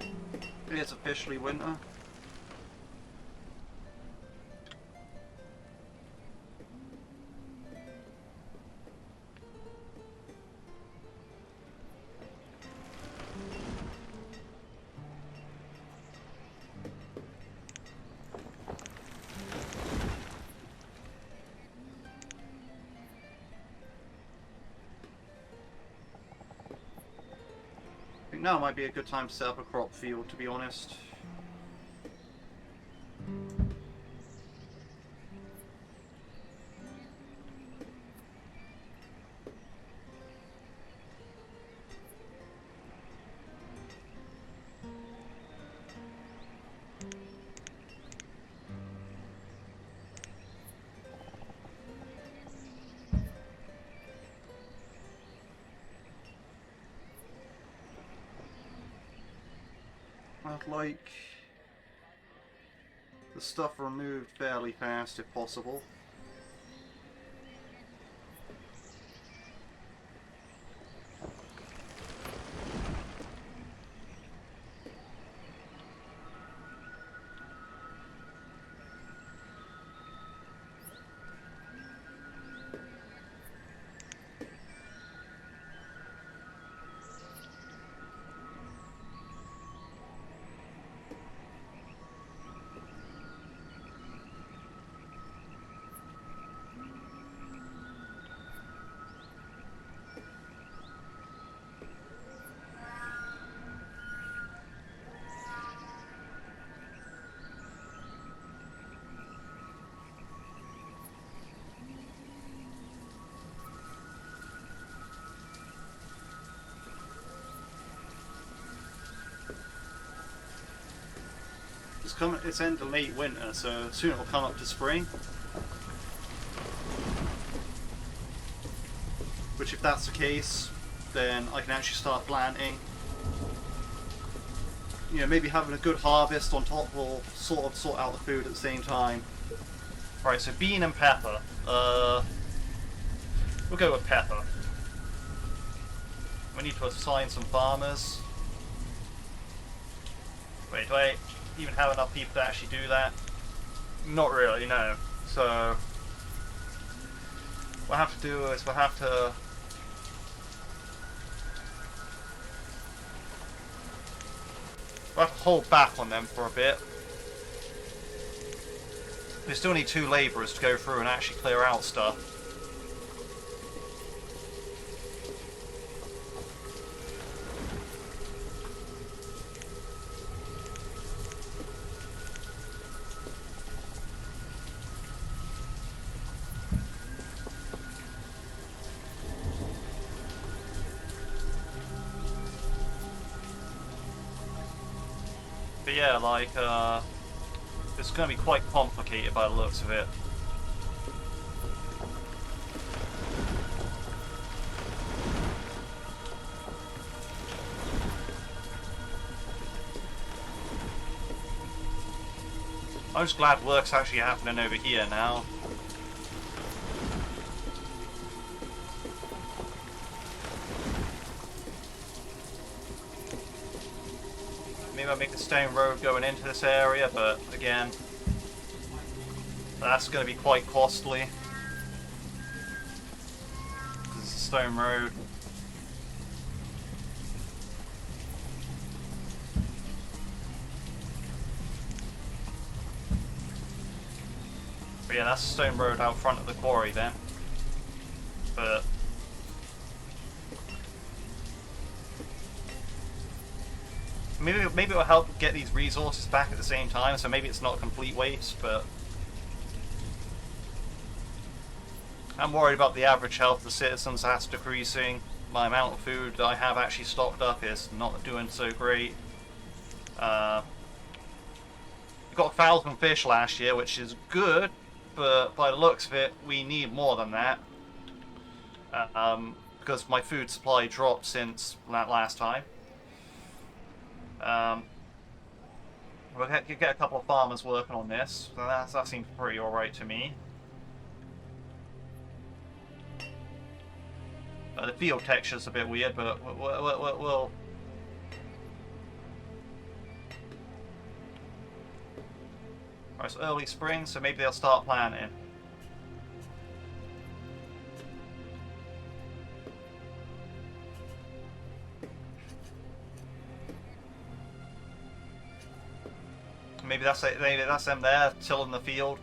It is officially winter. I think now might be a good time to set up a crop field, to be honest. I'd like the stuff removed fairly fast if possible. it's end of late winter, so soon it will come up to spring. Which, if that's the case, then I can actually start planting. You know, maybe having a good harvest on top will sort of sort out the food at the same time. Right, so bean and pepper. We'll go with pepper. We need to assign some farmers. Wait, do I even have enough people to actually do that? Not really, no. So what I have to do is we'll have to hold back on them for a bit. We still need 2 labourers to go through and actually clear out stuff. But yeah, like, it's going to be quite complicated by the looks of it. I'm just glad work's actually happening over here now. Maybe I'll make the stone road going into this area, but again, that's going to be quite costly. Because it's a stone road. But yeah, that's a stone road out front of the quarry then. But maybe it'll help get these resources back at the same time, so maybe it's not a complete waste, but I'm worried about the average health of the citizens. That's decreasing. My amount of food that I have actually stocked up is not doing so great. We got 1,000 fish last year, which is good, but by the looks of it, we need more than that. Because my food supply dropped since that last time. We'll get a couple of farmers working on this, so that seems pretty alright to me. The field texture's a bit weird, but we'll... Alright, so early spring, so maybe they'll start planting. Maybe that's it. Maybe that's them there tilling the field.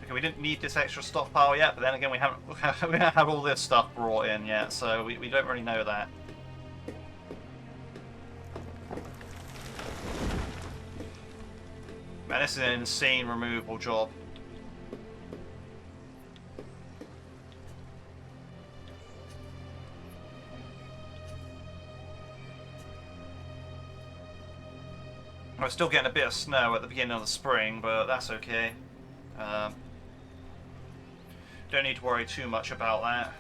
Okay, we didn't need this extra stockpile yet, but then again, we don't have all this stuff brought in yet, so we don't really know that. Man, this is an insane removal job. We're still getting a bit of snow at the beginning of the spring, but that's okay. Don't need to worry too much about that.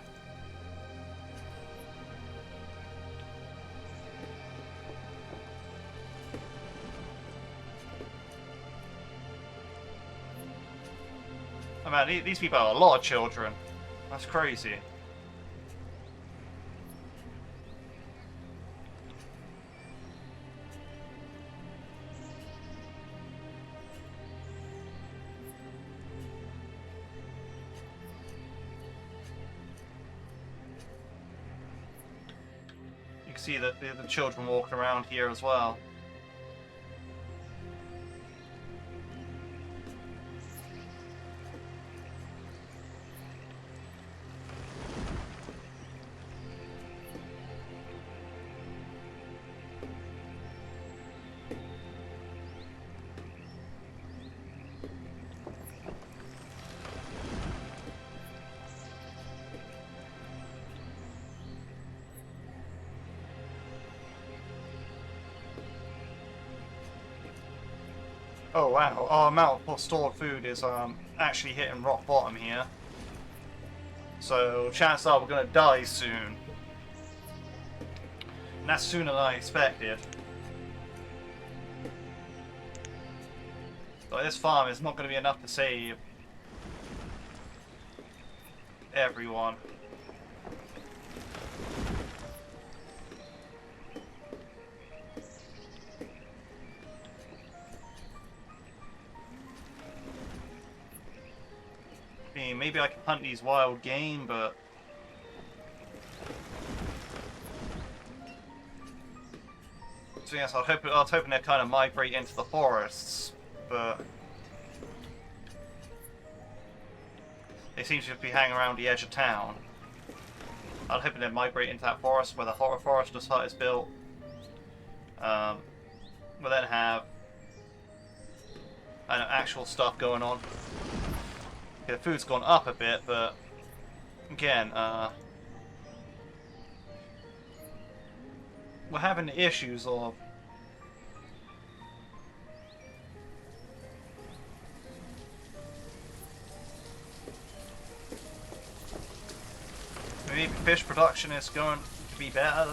Oh man, these people are a lot of children. That's crazy. You can see the children walking around here as well. Oh wow, our amount of stored food is actually hitting rock bottom here. So chances are we're gonna die soon. And that's sooner than I expected. Like, this farm is not gonna be enough to save everyone. I mean, maybe I can hunt these wild game, but so yes, I was hoping they'd kind of migrate into the forests, but they seem to be hanging around the edge of town. I was hoping they'd migrate into that forest where the horror forester's hut is built. We'll then have actual stuff going on. Okay, the food's gone up a bit, but again, we're having the issues of maybe fish production is going to be better,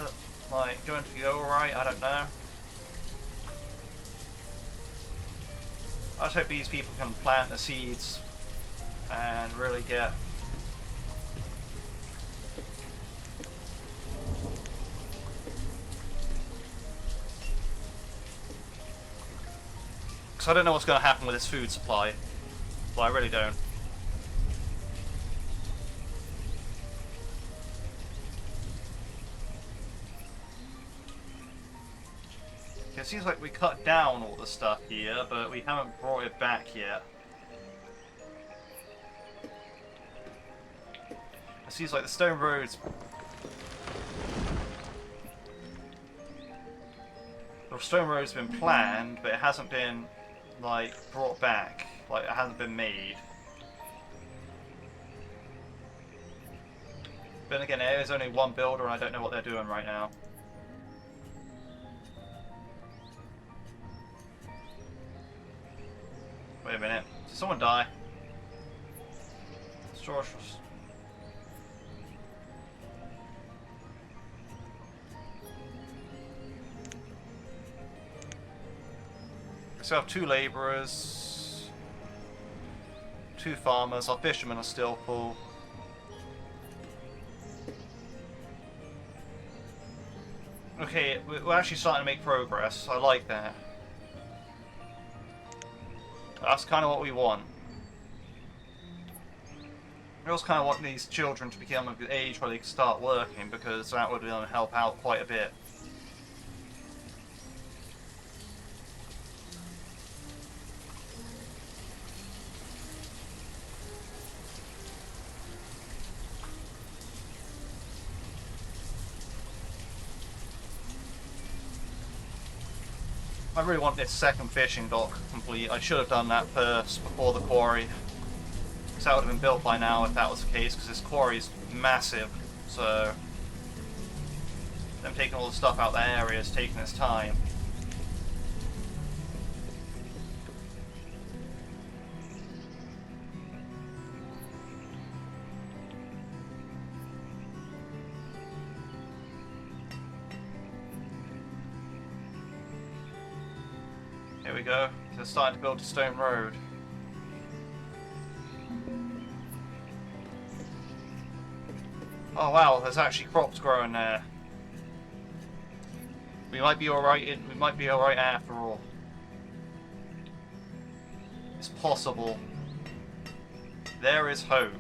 like going to go alright, I don't know. I just hope these people can plant the seeds and really get because I don't know what's going to happen with this food supply. Well, I really don't. It seems like we cut down all the stuff here, but we haven't brought it back yet. It seems like the stone roads... The stone road's been planned, but it hasn't been, like, brought back. Like, it hasn't been made. But again, there is only one builder, and I don't know what they're doing right now. Wait a minute. Did someone die? George was... So I have 2 labourers, 2 farmers, our fishermen are still full. Okay, we're actually starting to make progress. I like that. That's kind of what we want. We also kind of want these children to become of the age where they can start working, because that would help out quite a bit. I really want this second fishing dock complete. I should have done that first before the quarry. Because that would have been built by now if that was the case, because this quarry is massive. So them taking all the stuff out of that area is taking its time. Here we go. They're starting to build a stone road. Oh wow, there's actually crops growing there. We might be alright. We might be alright after all. It's possible. There is hope.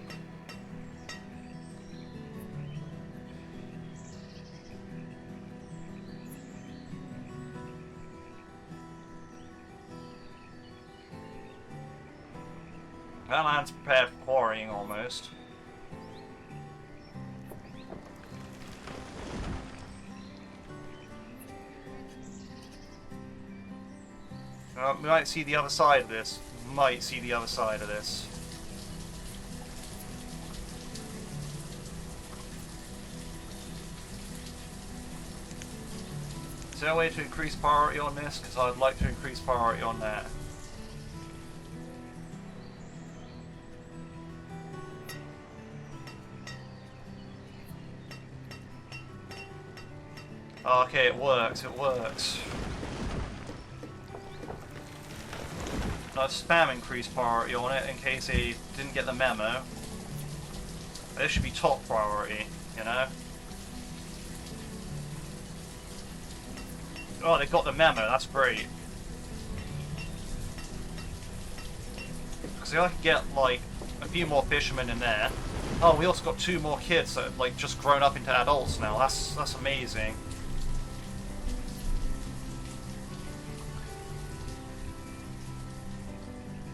That land's prepared for quarrying almost. We might see the other side of this. Might see the other side of this. Is there a way to increase priority on this? Because I'd like to increase priority on that. Okay, it works, it works. Let's spam increase priority on it in case they didn't get the memo. This should be top priority, you know? Oh, they got the memo, that's great. Because I could get, like, a few more fishermen in there. Oh, we also got 2 more kids that have, like, just grown up into adults now. That's amazing.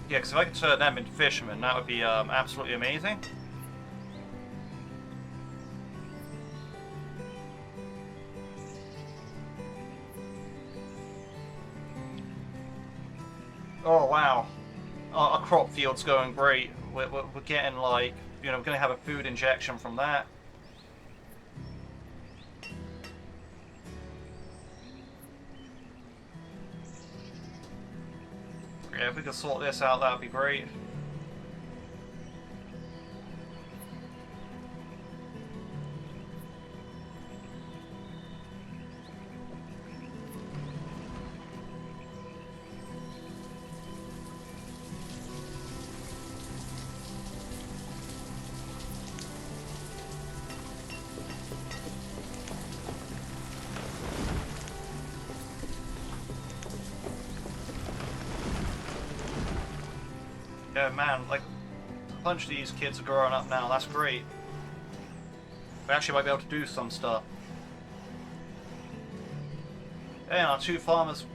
Yeah, because if I could turn them into fishermen, that would be absolutely amazing. Oh, wow. Our crop field's going great. We're getting, like, you know, we're going to have a food injection from that. Yeah, if we could sort this out, that would be great. Yeah, man, like, a bunch of these kids are growing up now, that's great. We actually might be able to do some stuff. Yeah, and our 2 farmers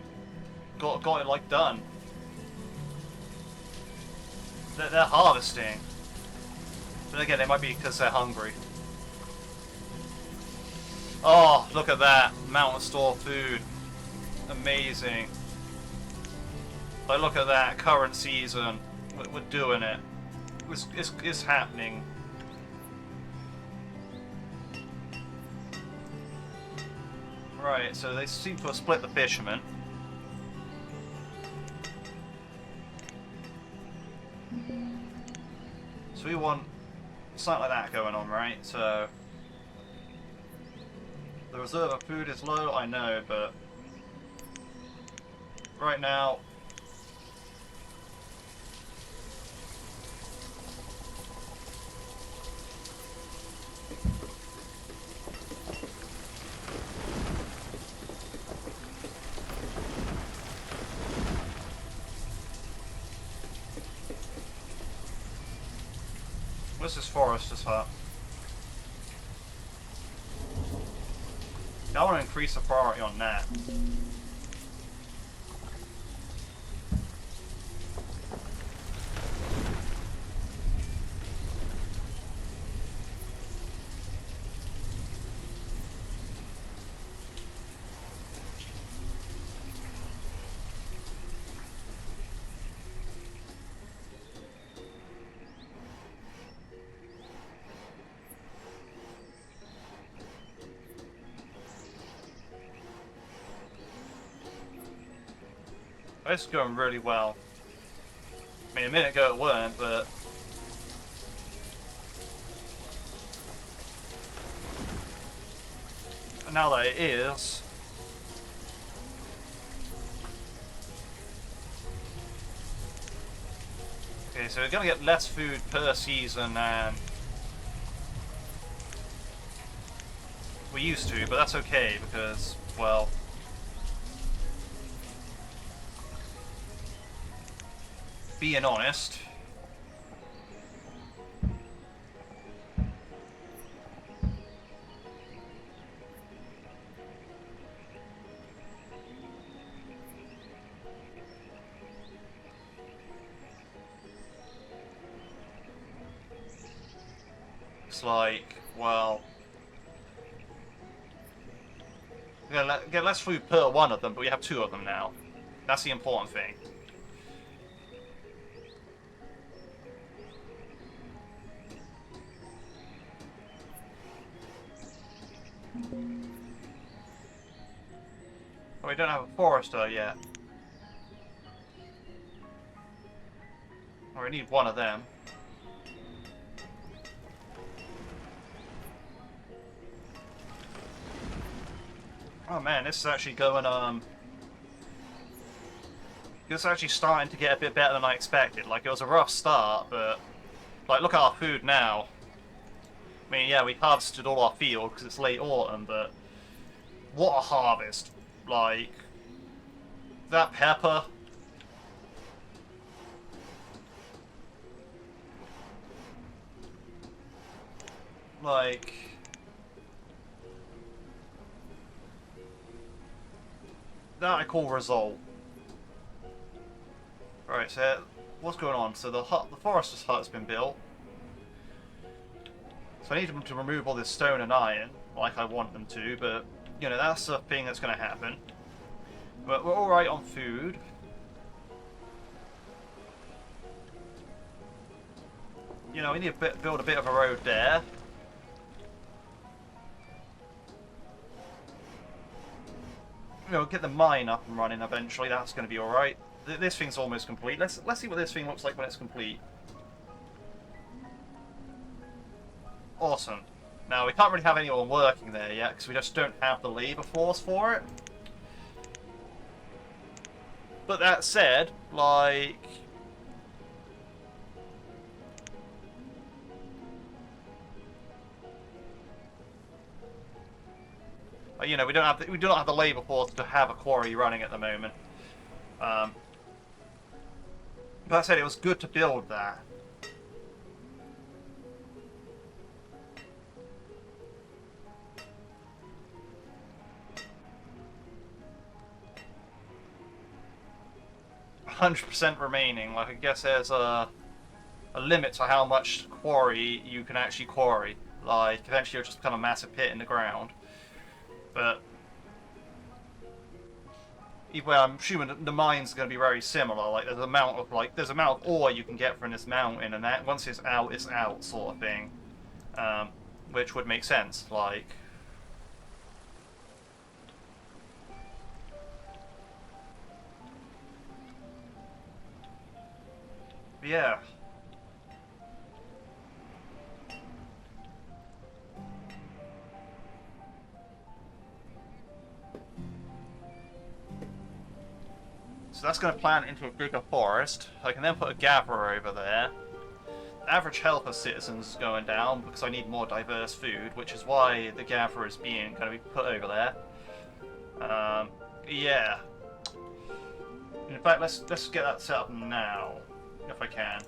got it, like, done. They're harvesting. But again, it might be because they're hungry. Oh, look at that. Mountain store food. Amazing. Like, look at that. Current season. We're doing it. It's happening. Right, so they seem to have split the fishermen. So we want something like that going on, right? So the reserve of food is low, I know, but right now what's this forester's hut? I want to increase the priority on that. This is going really well. I mean, a minute ago it weren't, but now that it is. Okay, so we're gonna get less food per season than we used to, but that's okay because, well, being honest, it's like, well, we're gonna get less food per one of them, but we have 2 of them now. That's the important thing. Oh, we don't have a forester yet. Oh, we need 1 of them. Oh man, this is actually going, this is actually starting to get a bit better than I expected. Like, it was a rough start, but, like, look at our food now. I mean, yeah, we harvested all our field because it's late autumn, but what a harvest. Like, that pepper. Like, that I call result. Right, so what's going on? So the forester's hut's been built. So I need them to remove all this stone and iron, like I want them to, but, you know, that's the thing that's going to happen. But we're alright on food. You know, we need to build a bit of a road there. You know, get the mine up and running eventually, that's going to be alright. This thing's almost complete. Let's see what this thing looks like when it's complete. Awesome. Now, we can't really have anyone working there yet, because we just don't have the labour force for it. But that said, like... you know, we do not have the labour force to have a quarry running at the moment. But that said, it was good to build that. %100 remaining. Like, I guess there's a limit to how much quarry you can actually quarry. Like, eventually you'll just become a massive pit in the ground. But well, I'm assuming the mine's going to be very similar. Like, there's amount of ore you can get from this mountain, and that once it's out, sort of thing. Which would make sense. Like, yeah. So that's going to plant into a bigger forest. I can then put a gatherer over there. The average health of citizens is going down because I need more diverse food, which is why the gatherer is going to be put over there. Yeah. In fact, let's get that set up now, if I can.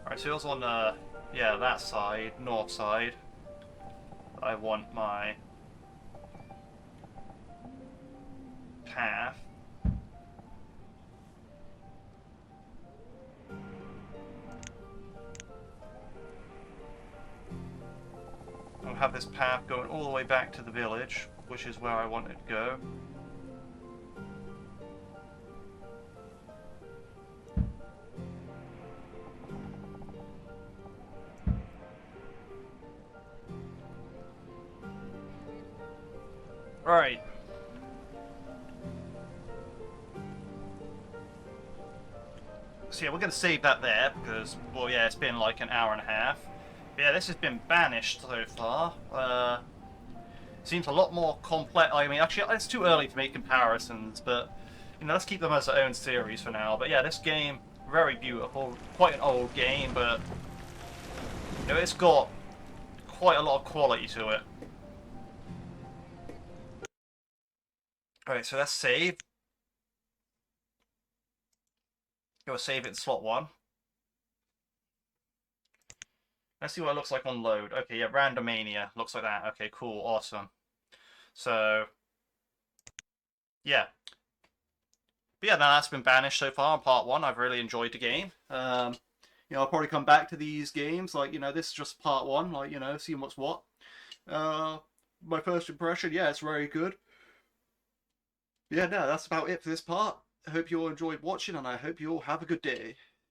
Alright, so it was on yeah, that side, north side. I want my path. I'll have this path going all the way back to the village, which is where I want it to go. Right. So yeah, we're going to save that there because, well, yeah, it's been like an hour and a half. But yeah, this has been Banished so far. Seems a lot more complex. I mean, actually, it's too early to make comparisons, but you know, let's keep them as their own series for now. But yeah, this game, very beautiful. Quite an old game, but you know, it's got quite a lot of quality to it. Alright, so let's save. Go save it in slot 1. Let's see what it looks like on load. Okay, yeah, Randomania. Looks like that. Okay, cool, awesome. So, yeah. But yeah, that's been Banished so far in part 1. I've really enjoyed the game. You know, I'll probably come back to these games. Like, you know, this is just part 1. Like, you know, seeing what's what. My first impression, yeah, it's very good. Yeah, no, that's about it for this part. I hope you all enjoyed watching, and I hope you all have a good day.